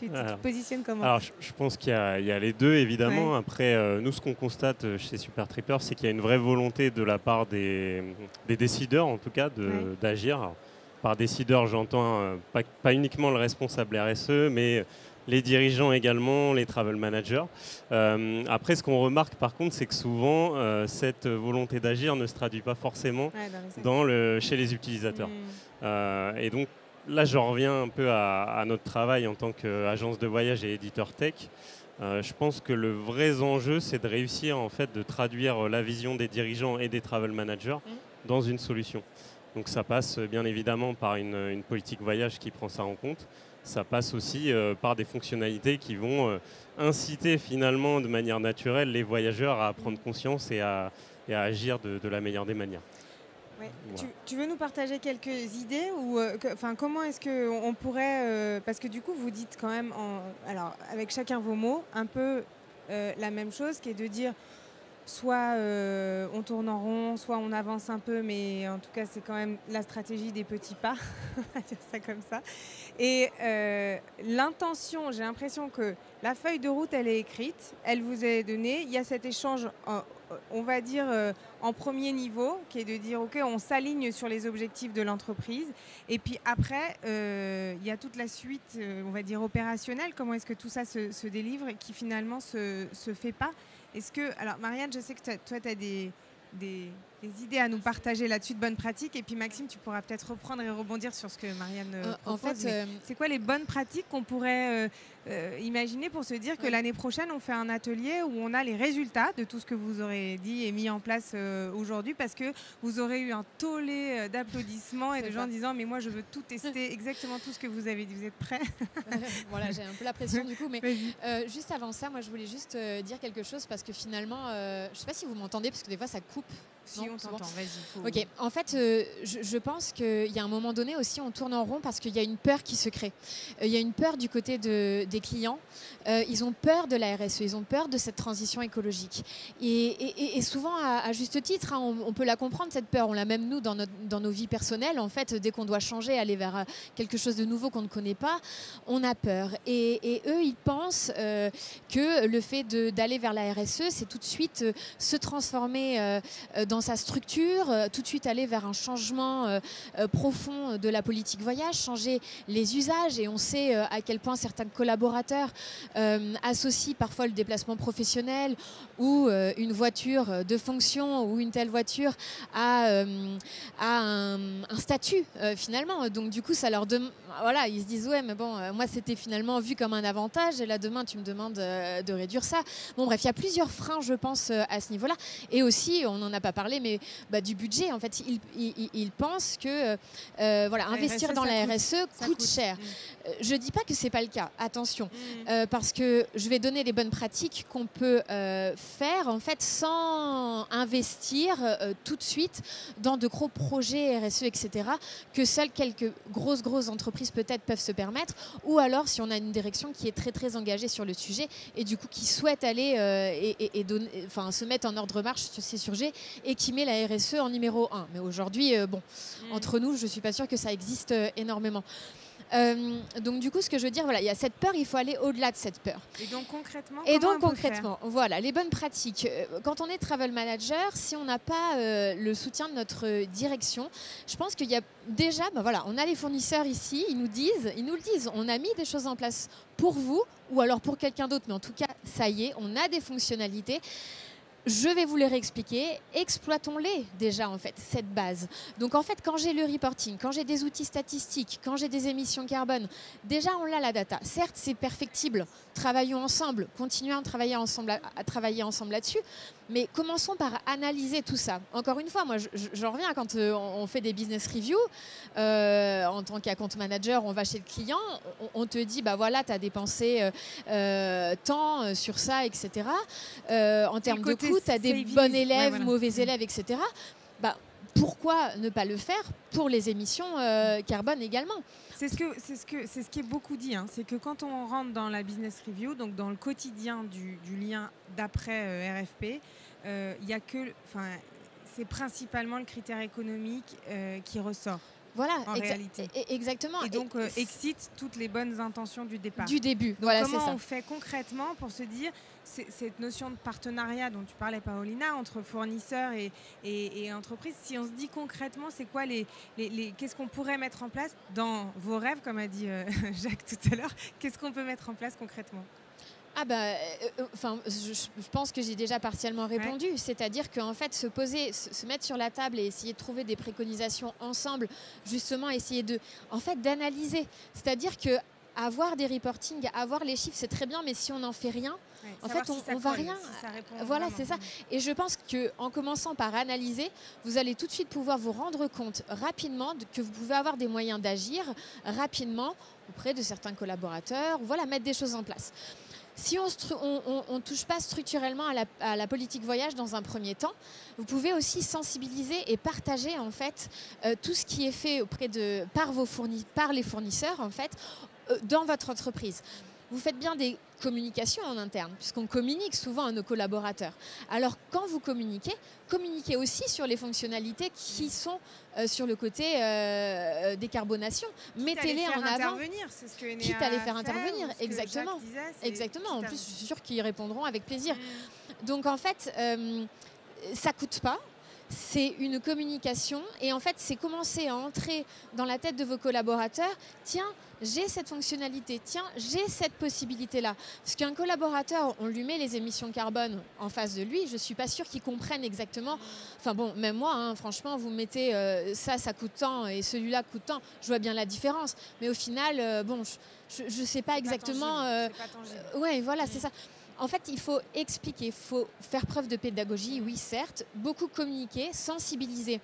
te positionnes comment ? Alors, je pense qu'il y a les deux, évidemment. Ouais. Après, nous, ce qu'on constate chez SuperTripper, c'est qu'il y a une vraie volonté de la part des décideurs, en tout cas, d'agir. Alors, par décideurs, j'entends pas uniquement le responsable RSE, mais les dirigeants également, les travel managers. Après, ce qu'on remarque par contre, c'est que souvent, cette volonté d'agir ne se traduit pas forcément chez les utilisateurs. Et donc, là, je reviens un peu à notre travail en tant qu'agence de voyage et éditeur tech. Je pense que le vrai enjeu, c'est de réussir en fait, de traduire la vision des dirigeants et des travel managers dans une solution. Donc ça passe bien évidemment par une politique voyage qui prend ça en compte. Ça passe aussi par des fonctionnalités qui vont inciter finalement de manière naturelle les voyageurs à prendre conscience et à agir de la meilleure des manières. Ouais. Voilà. Tu veux nous partager quelques idées ou comment est-ce qu'on pourrait parce que du coup vous dites quand même alors avec chacun vos mots un peu la même chose qui est de dire soit on tourne en rond, soit on avance un peu, mais en tout cas, c'est quand même la stratégie des petits pas, on va dire ça comme ça. Et l'intention, j'ai l'impression que la feuille de route, elle est écrite, elle vous est donnée. Il y a cet échange, on va dire, en premier niveau, qui est de dire, OK, on s'aligne sur les objectifs de l'entreprise. Et puis après, il y a toute la suite, on va dire, opérationnelle. Comment est-ce que tout ça se délivre et qui finalement se fait pas ? Est-ce que, alors Marianne, je sais que toi, tu as des idées à nous partager là-dessus de bonnes pratiques. Et puis Maxime, tu pourras peut-être reprendre et rebondir sur ce que Marianne propose. En fait, c'est quoi les bonnes pratiques qu'on pourrait imaginer pour se dire que l'année prochaine, on fait un atelier où on a les résultats de tout ce que vous aurez dit et mis en place aujourd'hui parce que vous aurez eu un tollé d'applaudissements et de gens disant « mais moi, je veux tout tester, exactement tout ce que vous avez dit. Vous êtes prêts ?» Voilà, j'ai un peu la pression du coup. Mais juste avant ça, moi, je voulais juste dire quelque chose parce que finalement, je ne sais pas si vous m'entendez parce que des fois, ça coupe. Si, on t'entend, vas-y. Ok, en fait, je pense qu'il y a un moment donné aussi, on tourne en rond parce qu'il y a une peur qui se crée. Il y a une peur du côté des clients. Ils ont peur de la RSE, ils ont peur de cette transition écologique. Et souvent, à juste titre, hein, on peut la comprendre, cette peur. On l'a même, nous, dans nos vies personnelles. En fait, dès qu'on doit changer, aller vers quelque chose de nouveau qu'on ne connaît pas, on a peur. Et eux, ils pensent que le fait d'aller vers la RSE, c'est tout de suite se transformer dans sa structure, tout de suite aller vers un changement profond de la politique voyage, changer les usages. Et on sait à quel point certains collaborateurs associent parfois le déplacement professionnel ou une voiture de fonction ou une telle voiture à un statut finalement. Donc du coup, ça leur voilà, ils se disent ouais, mais bon, moi c'était finalement vu comme un avantage et là demain tu me demandes de réduire ça. Bon bref, il y a plusieurs freins, je pense, à ce niveau-là. Et aussi, on n'en a pas parlé, mais du budget. En fait, ils pensent que voilà, investir dans la RSE coûte cher. Je dis pas que c'est pas le cas. Attention, parce que je vais donner les bonnes pratiques qu'on peut faire en fait sans investir tout de suite dans de gros projets RSE, etc. que seules quelques grosses entreprises peut-être peuvent se permettre, ou alors si on a une direction qui est très engagée sur le sujet et du coup qui souhaite aller se mettre en ordre de marche sur ces sujets et qui met la RSE en numéro 1. Mais aujourd'hui, entre nous, je ne suis pas sûre que ça existe énormément. Donc du coup, ce que je veux dire, voilà, il y a cette peur, il faut aller au-delà de cette peur. Et donc concrètement, voilà, les bonnes pratiques. Quand on est travel manager, si on n'a pas le soutien de notre direction, je pense qu'il y a déjà, on a les fournisseurs ici, ils nous le disent, on a mis des choses en place pour vous ou alors pour quelqu'un d'autre, mais en tout cas, ça y est, on a des fonctionnalités. Je vais vous les réexpliquer. Exploitons-les déjà, en fait, cette base. Donc, en fait, quand j'ai le reporting, quand j'ai des outils statistiques, quand j'ai des émissions carbone, déjà, on a la data. Certes, c'est perfectible. Travaillons ensemble. Continuons à travailler ensemble là-dessus. Mais commençons par analyser tout ça. Encore une fois, moi, j'en reviens quand on fait des business reviews. En tant qu'account manager, on va chez le client. On te dit, voilà, tu as dépensé tant sur ça, etc. En termes de coûts, tu as des bons élèves, mauvais élèves, etc. Pourquoi ne pas le faire pour les émissions carbone également ? C'est ce qui est beaucoup dit, hein. C'est que quand on rentre dans la business review, donc dans le quotidien du lien d'après RFP, c'est principalement le critère économique qui ressort. Voilà, en réalité. Exactement. Et donc excite toutes les bonnes intentions du départ. Du début, donc, voilà, c'est ça. Comment on fait concrètement pour se dire, cette notion de partenariat dont tu parlais, Paolina, entre fournisseurs et entreprises, si on se dit concrètement, c'est quoi qu'est-ce qu'on pourrait mettre en place dans vos rêves, comme a dit Jacques tout à l'heure, qu'est-ce qu'on peut mettre en place concrètement ? Je pense que j'ai déjà partiellement répondu. Ouais. C'est-à-dire qu'en fait, se mettre sur la table et essayer de trouver des préconisations ensemble, justement, essayer d'analyser. C'est-à-dire que avoir des reportings, avoir les chiffres, c'est très bien, mais si on n'en fait rien, en fait, on va rien. Si voilà, c'est ça. Et je pense qu'en commençant par analyser, vous allez tout de suite pouvoir vous rendre compte rapidement que vous pouvez avoir des moyens d'agir rapidement auprès de certains collaborateurs, mettre des choses en place. Si on ne touche pas structurellement à la politique voyage dans un premier temps, vous pouvez aussi sensibiliser et partager en fait tout ce qui est fait par les fournisseurs en fait dans votre entreprise. Vous faites bien des communications en interne, puisqu'on communique souvent à nos collaborateurs. Alors, quand vous communiquez aussi sur les fonctionnalités qui sont sur le côté décarbonation. Mettez-les en avant. C'est ce que quitte à les faire intervenir. Exactement. Exactement. En plus, je suis sûre qu'ils répondront avec plaisir. Donc, en fait, ça ne coûte pas. C'est une communication et en fait, c'est commencer à entrer dans la tête de vos collaborateurs. Tiens, j'ai cette fonctionnalité. Tiens, j'ai cette possibilité-là. Parce qu'un collaborateur, on lui met les émissions carbone en face de lui. Je ne suis pas sûre qu'il comprenne exactement. Enfin bon, même moi, franchement, vous mettez ça coûte tant et celui-là coûte tant. Je vois bien la différence. Mais au final, je ne sais pas exactement. C'est pas tangible. Oui, voilà, c'est ça. En fait, il faut expliquer, il faut faire preuve de pédagogie, oui, certes, beaucoup communiquer, sensibiliser.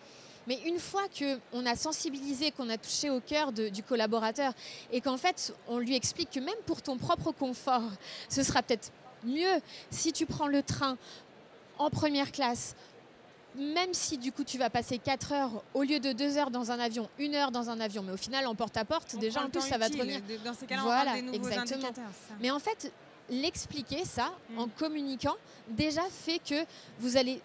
Mais une fois qu'on a sensibilisé, qu'on a touché au cœur du collaborateur et qu'en fait, on lui explique que même pour ton propre confort, ce sera peut-être mieux si tu prends le train en première classe même si du coup tu vas passer 4 heures au lieu de 2 heures dans un avion, 1 heure dans un avion, mais au final en porte-à-porte, déjà en plus ça va te revenir. Dans ces cas-là, voilà, on parle des nouveaux exactement. indicateurs. Ça. Mais en fait, l'expliquer ça en communiquant déjà fait que vous allez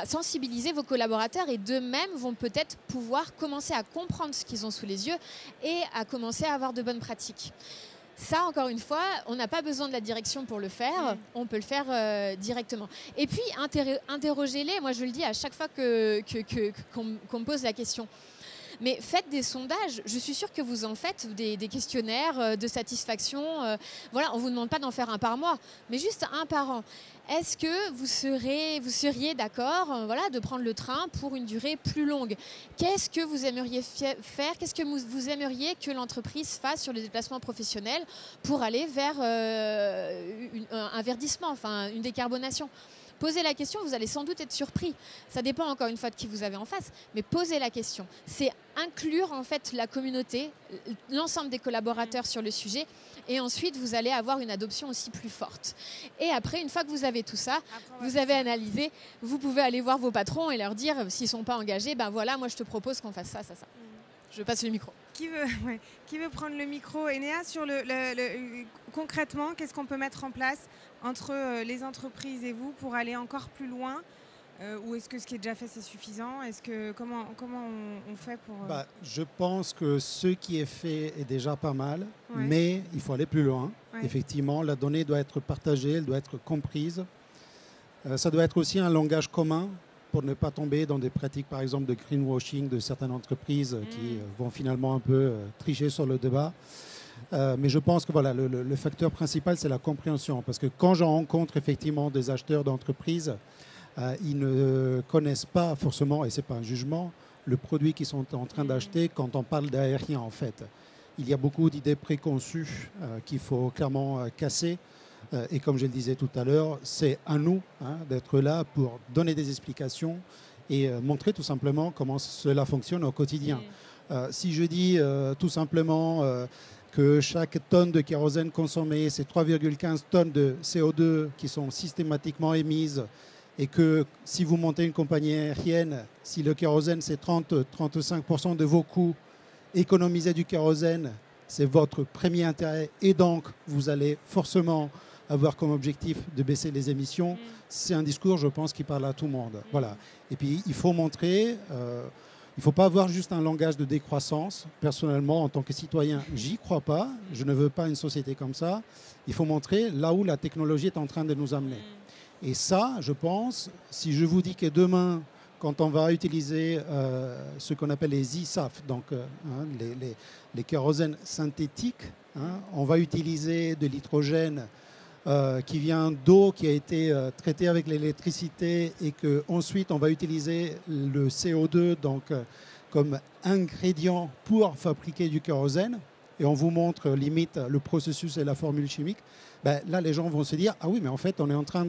sensibiliser vos collaborateurs et d'eux-mêmes vont peut-être pouvoir commencer à comprendre ce qu'ils ont sous les yeux et à commencer à avoir de bonnes pratiques. Ça, encore une fois, on n'a pas besoin de la direction pour le faire, on peut le faire directement. Et puis, interrogez-les, moi je le dis à chaque fois qu'on me pose la question. Mais faites des sondages, je suis sûre que vous en faites des questionnaires de satisfaction. Voilà, on ne vous demande pas d'en faire un par mois, mais juste un par an. Est-ce que vous seriez d'accord de prendre le train pour une durée plus longue? Qu'est-ce que vous aimeriez faire? Qu'est-ce que vous aimeriez que l'entreprise fasse sur les déplacements professionnels pour aller vers un verdissement, enfin une décarbonation? Posez la question, vous allez sans doute être surpris. Ça dépend encore une fois de qui vous avez en face, mais posez la question. C'est inclure en fait la communauté, l'ensemble des collaborateurs sur le sujet, et ensuite vous allez avoir une adoption aussi plus forte. Et après, une fois que vous avez tout ça, vous avez analysé, vous pouvez aller voir vos patrons et leur dire, s'ils ne sont pas engagés, ben voilà, moi je te propose qu'on fasse ça, ça, ça. Je passe le micro. Qui veut prendre le micro? Enea, sur concrètement, qu'est-ce qu'on peut mettre en place entre les entreprises et vous pour aller encore plus loin? Ou est-ce que ce qui est déjà fait, c'est suffisant? Comment on fait pour... Je pense que ce qui est fait est déjà pas mal, mais il faut aller plus loin. Ouais. Effectivement, la donnée doit être partagée, elle doit être comprise. Ça doit être aussi un langage commun pour ne pas tomber dans des pratiques, par exemple, de greenwashing de certaines entreprises qui vont finalement un peu tricher sur le débat. Mais je pense que voilà, le facteur principal, c'est la compréhension. Parce que quand je rencontre effectivement des acheteurs d'entreprises, ils ne connaissent pas forcément, et ce n'est pas un jugement, le produit qu'ils sont en train d'acheter quand on parle d'aérien en fait. Il y a beaucoup d'idées préconçues qu'il faut clairement casser. Et comme je le disais tout à l'heure, c'est à nous d'être là pour donner des explications et montrer tout simplement comment cela fonctionne au quotidien. Si je dis tout simplement que chaque tonne de kérosène consommée, c'est 3,15 tonnes de CO2 qui sont systématiquement émises et que si vous montez une compagnie aérienne, si le kérosène c'est 30-35% de vos coûts, économiser du kérosène, c'est votre premier intérêt et donc vous allez forcément avoir comme objectif de baisser les émissions, c'est un discours, je pense, qui parle à tout le monde. Voilà. Et puis, il faut montrer, il ne faut pas avoir juste un langage de décroissance. Personnellement, en tant que citoyen, j'y crois pas. Je ne veux pas une société comme ça. Il faut montrer là où la technologie est en train de nous amener. Et ça, je pense, si je vous dis que demain, quand on va utiliser ce qu'on appelle les e-SAF, donc les kérosènes synthétiques, on va utiliser de l'hydrogène qui vient d'eau qui a été traitée avec l'électricité et qu'ensuite on va utiliser le CO2 donc, comme ingrédient pour fabriquer du kérosène et on vous montre limite le processus et la formule chimique, là les gens vont se dire ah oui mais en fait on est en train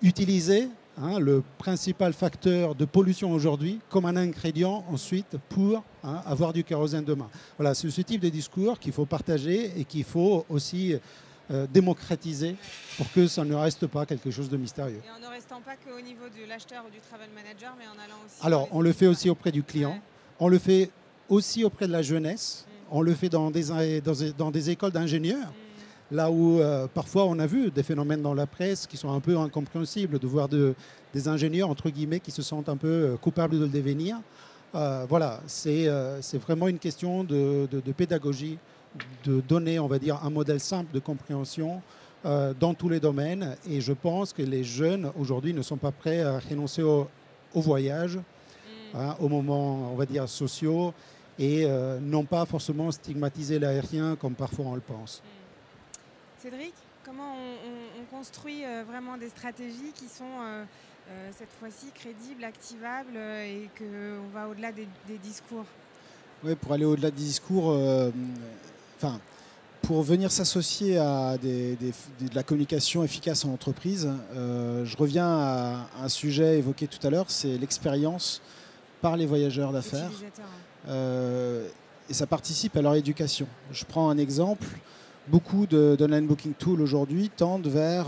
d'utiliser le principal facteur de pollution aujourd'hui comme un ingrédient ensuite pour avoir du kérosène demain. Voilà, c'est ce type de discours qu'il faut partager et qu'il faut aussi démocratiser pour que ça ne reste pas quelque chose de mystérieux. Et en ne restant pas qu'au niveau de l'acheteur ou du travel manager, mais en allant aussi... Alors, on le fait aussi auprès du client, on le fait aussi auprès de la jeunesse, on le fait dans des écoles d'ingénieurs, là où parfois on a vu des phénomènes dans la presse qui sont un peu incompréhensibles, de voir des ingénieurs, entre guillemets, qui se sentent un peu coupables de le devenir. Voilà, c'est vraiment une question de pédagogie, de donner, on va dire, un modèle simple de compréhension dans tous les domaines. Et je pense que les jeunes, aujourd'hui, ne sont pas prêts à renoncer au voyage, aux moments, on va dire, sociaux, et non pas forcément stigmatiser l'aérien comme parfois on le pense. Cédric, comment on construit vraiment des stratégies qui sont cette fois-ci crédibles, activables et qu'on va au-delà des discours? Oui, pour aller au-delà des discours, pour venir s'associer à de la communication efficace en entreprise, je reviens à un sujet évoqué tout à l'heure, c'est l'expérience par les voyageurs d'affaires. Et ça participe à leur éducation. Je prends un exemple. beaucoup d'online booking tools aujourd'hui tendent vers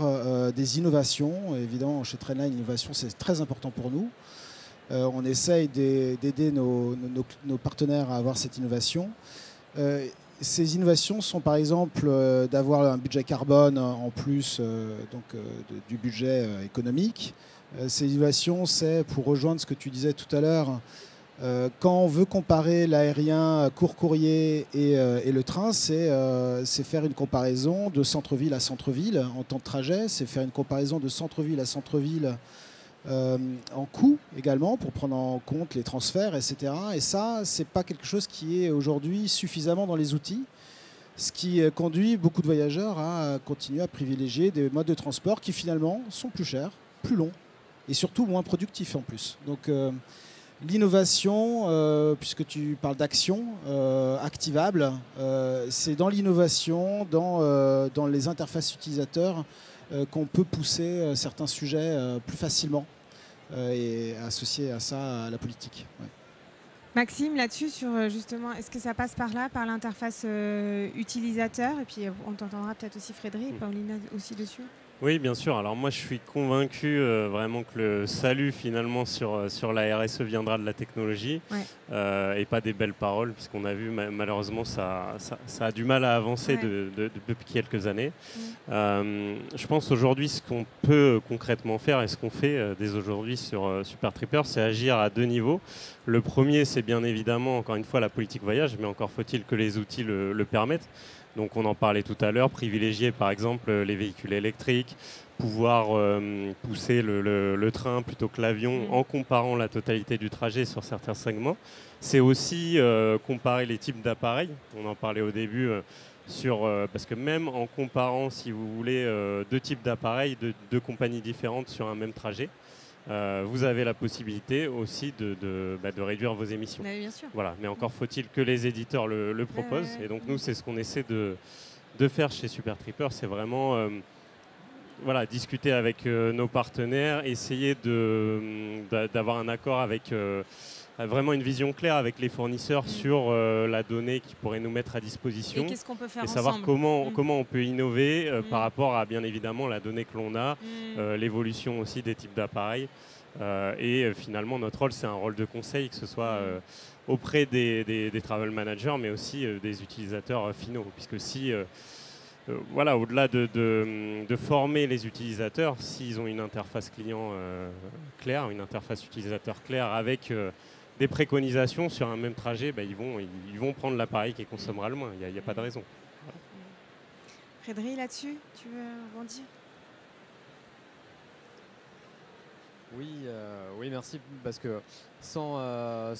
des innovations. Et évidemment, chez Trainline, l'innovation, c'est très important pour nous. On essaye d'aider nos partenaires à avoir cette innovation. Ces innovations sont par exemple d'avoir un budget carbone en plus du budget économique. Ces innovations, c'est, pour rejoindre ce que tu disais tout à l'heure, quand on veut comparer l'aérien court courrier et le train, c'est faire une comparaison de centre-ville à centre-ville en temps de trajet, c'est faire une comparaison de centre-ville à centre-ville en coût également pour prendre en compte les transferts, etc. Et ça, c'est pas quelque chose qui est aujourd'hui suffisamment dans les outils, ce qui conduit beaucoup de voyageurs à continuer à privilégier des modes de transport qui finalement sont plus chers, plus longs et surtout moins productifs en plus. Donc l'innovation, puisque tu parles d'action activable, c'est dans l'innovation, dans les interfaces utilisateurs qu'on peut pousser certains sujets plus facilement et associer à ça à la politique. Ouais. Maxime, là-dessus, sur justement, est-ce que ça passe par là, par l'interface utilisateur? Et puis on t'entendra peut-être aussi Frédéric et Paulina aussi dessus. Oui, bien sûr. Alors moi, je suis convaincu vraiment que le salut finalement sur la RSE viendra de la technologie et pas des belles paroles, puisqu'on a vu malheureusement ça a du mal à avancer depuis quelques années. Je pense aujourd'hui ce qu'on peut concrètement faire et ce qu'on fait dès aujourd'hui sur Super Tripper, c'est agir à deux niveaux. Le premier, c'est bien évidemment, encore une fois, la politique voyage, mais encore faut-il que les outils le permettent. Donc on en parlait tout à l'heure, privilégier par exemple les véhicules électriques, pouvoir pousser le train plutôt que l'avion en comparant la totalité du trajet sur certains segments. C'est aussi comparer les types d'appareils, on en parlait au début, parce que même en comparant, si vous voulez, deux types d'appareils de deux compagnies différentes sur un même trajet, vous avez la possibilité aussi de réduire vos émissions. Bien sûr. Voilà. Mais encore faut-il que les éditeurs le proposent. Et donc nous, c'est ce qu'on essaie de faire chez Super Tripper, c'est vraiment discuter avec nos partenaires, essayer d'avoir un accord avec vraiment une vision claire avec les fournisseurs sur la donnée qu'ils pourraient nous mettre à disposition. Et qu'est-ce qu'on peut faire ensemble, savoir comment on peut innover par rapport à, bien évidemment, la donnée que l'on a, l'évolution aussi des types d'appareils. Et finalement, notre rôle, c'est un rôle de conseil, que ce soit auprès des travel managers, mais aussi des utilisateurs finaux. Puisque si, au-delà de former les utilisateurs, s'ils ont une interface client claire, une interface utilisateur claire avec des préconisations sur un même trajet, ils vont prendre l'appareil qui consommera le moins. Il n'y a pas de raison. Voilà. Frédéric, là-dessus, tu veux rebondir? Oui, merci. Parce que sans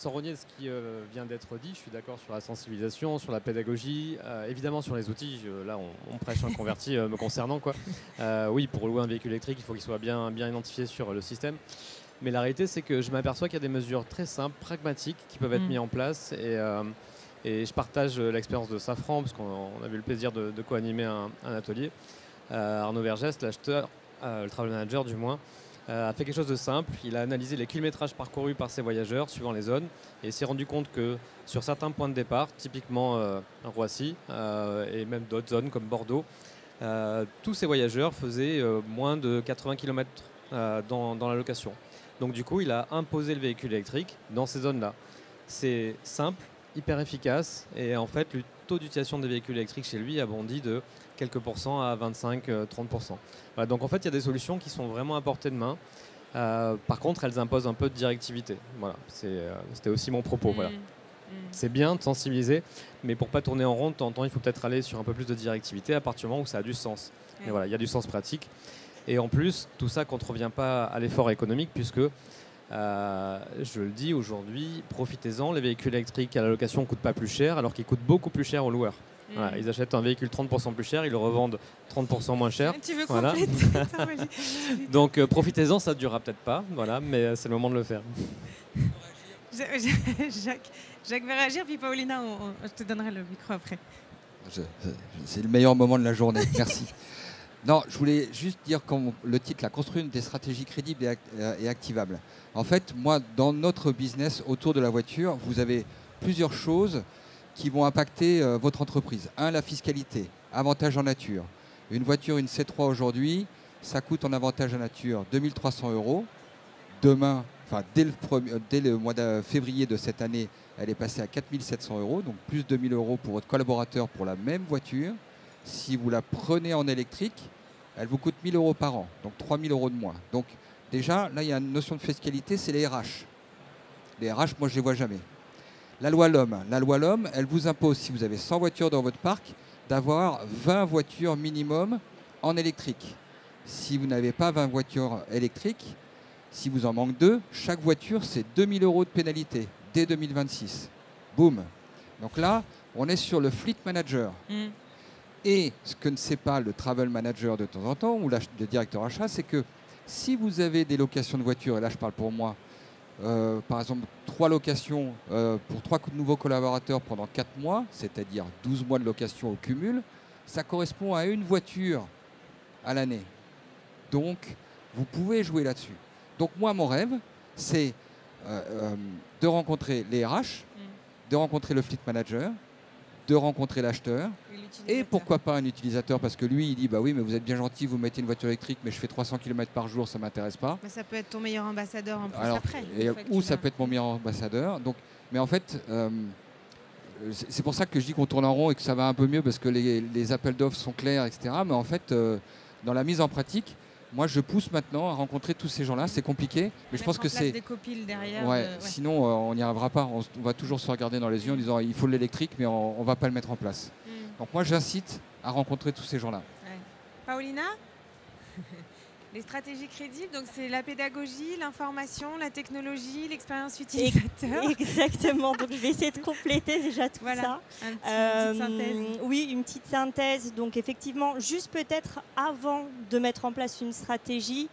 renier ce qui vient d'être dit, je suis d'accord sur la sensibilisation, sur la pédagogie, évidemment sur les outils. Là, on prêche un converti me concernant, quoi. Oui, pour louer un véhicule électrique, il faut qu'il soit bien identifié sur le système. Mais la réalité, c'est que je m'aperçois qu'il y a des mesures très simples, pragmatiques, qui peuvent être mises en place. Et je partage l'expérience de Safran, parce qu'on a eu le plaisir de co-animer un atelier. Arnaud Vergès, l'acheteur, le travel manager du moins, a fait quelque chose de simple. Il a analysé les kilométrages parcourus par ses voyageurs suivant les zones et s'est rendu compte que sur certains points de départ, typiquement Roissy et même d'autres zones comme Bordeaux, tous ces voyageurs faisaient moins de 80 km dans la location. Donc du coup, il a imposé le véhicule électrique dans ces zones-là. C'est simple, hyper efficace et en fait, le taux d'utilisation des véhicules électriques chez lui a bondi de quelques pourcents à 25-30%. Voilà, donc en fait, il y a des solutions qui sont vraiment à portée de main. Par contre, elles imposent un peu de directivité. Voilà, c'était aussi mon propos. Voilà. C'est bien de sensibiliser, mais pour ne pas tourner en rond, de temps en temps, il faut peut-être aller sur un peu plus de directivité à partir du moment où ça a du sens. Et voilà, il y a du sens pratique. Et en plus, tout ça ne contrevient pas à l'effort économique, puisque, je le dis aujourd'hui, profitez-en, les véhicules électriques à la location ne coûtent pas plus cher, alors qu'ils coûtent beaucoup plus cher aux loueurs. Voilà, ils achètent un véhicule 30% plus cher, ils le revendent 30% moins cher. Tu veux compléter? Donc profitez-en, ça ne durera peut-être pas, voilà, mais c'est le moment de le faire. Jacques veut réagir, puis Paulina, je te donnerai le micro après. C'est le meilleur moment de la journée, merci. Non, je voulais juste dire, comme le titre, construire des stratégies crédibles et activables. En fait, moi, dans notre business autour de la voiture, vous avez plusieurs choses qui vont impacter votre entreprise. Un, la fiscalité. Avantage en nature. Une voiture, une C3 aujourd'hui, ça coûte en avantage en nature 2 300 €. Demain, enfin dès le mois de février de cette année, elle est passée à 4 700 €, donc plus de 1 000 € pour votre collaborateur pour la même voiture. Si vous la prenez en électrique, elle vous coûte 1 000 € par an, donc 3 000 € de moins. Donc déjà, là, il y a une notion de fiscalité, c'est les RH. Les RH, moi, je ne les vois jamais. La loi LOM, elle vous impose, si vous avez 100 voitures dans votre parc, d'avoir 20 voitures minimum en électrique. Si vous n'avez pas 20 voitures électriques, si vous en manquez 2, chaque voiture, c'est 2 000 € de pénalité dès 2026. Boum. Donc là, on est sur le fleet manager. Et ce que ne sait pas le travel manager de temps en temps, ou le directeur achat, c'est que si vous avez des locations de voitures, et là je parle pour moi, par exemple 3 locations pour 3 nouveaux collaborateurs pendant 4 mois, c'est-à-dire 12 mois de location au cumul, ça correspond à une voiture à l'année. Donc, vous pouvez jouer là-dessus. Donc moi, mon rêve, c'est de rencontrer les RH, de rencontrer le fleet manager, de rencontrer l'acheteur et pourquoi pas un utilisateur, parce que lui il dit bah oui mais vous êtes bien gentil, vous mettez une voiture électrique mais je fais 300 km par jour, ça m'intéresse pas. Mais ça peut être ton meilleur ambassadeur en plus. Alors, après. Ou ça peut être mon meilleur ambassadeur. Donc, mais en fait c'est pour ça que je dis qu'on tourne en rond et que ça va un peu mieux parce que les appels d'offres sont clairs, etc. Mais en fait dans la mise en pratique, moi je pousse maintenant à rencontrer tous ces gens-là. C'est compliqué, mais je pense que c'est des copiles derrière. Sinon on n'y arrivera pas. On va toujours se regarder dans les yeux en disant il faut de l'électrique, mais on ne va pas le mettre en place. Donc moi j'incite à rencontrer tous ces gens-là. Paulina, les stratégies crédibles, donc c'est la pédagogie, l'information, la technologie, l'expérience utilisateur. Exactement. Donc je vais essayer de compléter déjà tout ça. Une petite synthèse. Oui, une petite synthèse. Donc effectivement, juste peut-être avant de mettre en place une stratégie,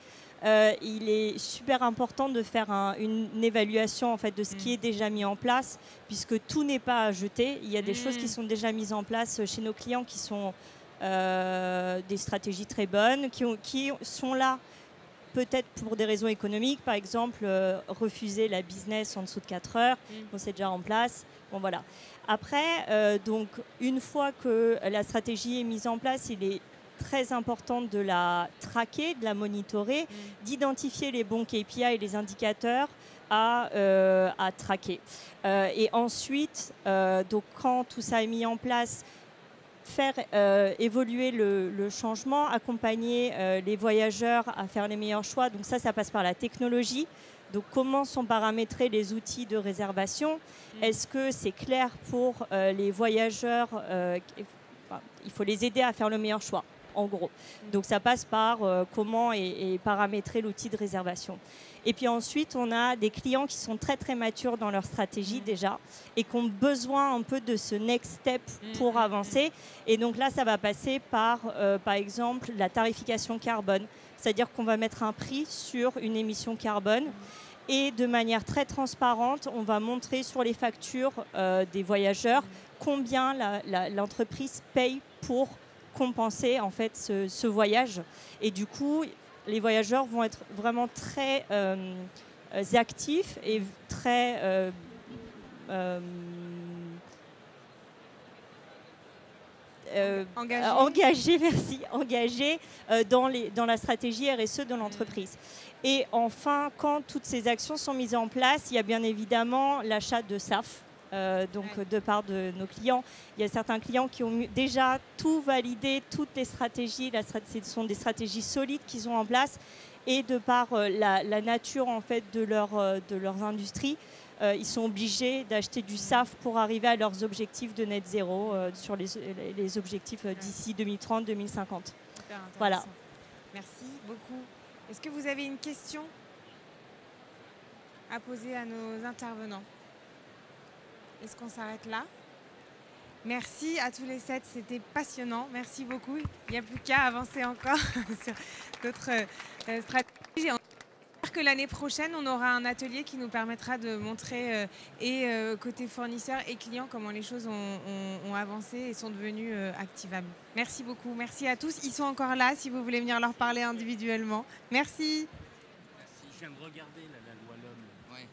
il est super important de faire une évaluation en fait, de ce qui est déjà mis en place, puisque tout n'est pas à jeter. Il y a des choses qui sont déjà mises en place chez nos clients qui sont des stratégies très bonnes, qui sont là peut-être pour des raisons économiques, par exemple refuser la business en dessous de 4 heures, bon, c'est déjà en place. Bon, voilà. Après, donc, une fois que la stratégie est mise en place, il est très important de la traquer, de la monitorer, d'identifier les bons KPI et les indicateurs à traquer. Et ensuite, donc, quand tout ça est mis en place, faire évoluer le changement, accompagner les voyageurs à faire les meilleurs choix. Donc ça passe par la technologie. Donc comment sont paramétrés les outils de réservation? Est-ce que c'est clair pour les voyageurs? Il faut les aider à faire le meilleur choix, en gros. Donc ça passe par comment est paramétré l'outil de réservation. Et puis ensuite, on a des clients qui sont très très matures dans leur stratégie déjà et qui ont besoin un peu de ce next step pour avancer. Et donc là, ça va passer par exemple, la tarification carbone. C'est-à-dire qu'on va mettre un prix sur une émission carbone et de manière très transparente, on va montrer sur les factures des voyageurs combien l'entreprise paye pour compenser en fait ce voyage. Et du coup, les voyageurs vont être vraiment très actifs et très engagés dans la stratégie RSE de l'entreprise. Et enfin, quand toutes ces actions sont mises en place, il y a bien évidemment l'achat de SAF. De part de nos clients. Il y a certains clients qui ont déjà tout validé, toutes les stratégies. Ce sont des stratégies solides qu'ils ont en place. Et de par la nature en fait, de leurs industries, ils sont obligés d'acheter du SAF pour arriver à leurs objectifs de net zéro sur les objectifs d'ici 2030-2050. Voilà. Merci beaucoup. Est-ce que vous avez une question à poser à nos intervenants? Est-ce qu'on s'arrête là? Merci à tous les 7, c'était passionnant. Merci beaucoup. Il n'y a plus qu'à avancer encore sur d'autres stratégies. J'espère que l'année prochaine, on aura un atelier qui nous permettra de montrer côté fournisseur et client comment les choses ont avancé et sont devenues activables. Merci beaucoup. Merci à tous. Ils sont encore là si vous voulez venir leur parler individuellement. Merci. Merci. Je viens de regarder la loi LOM. Ouais.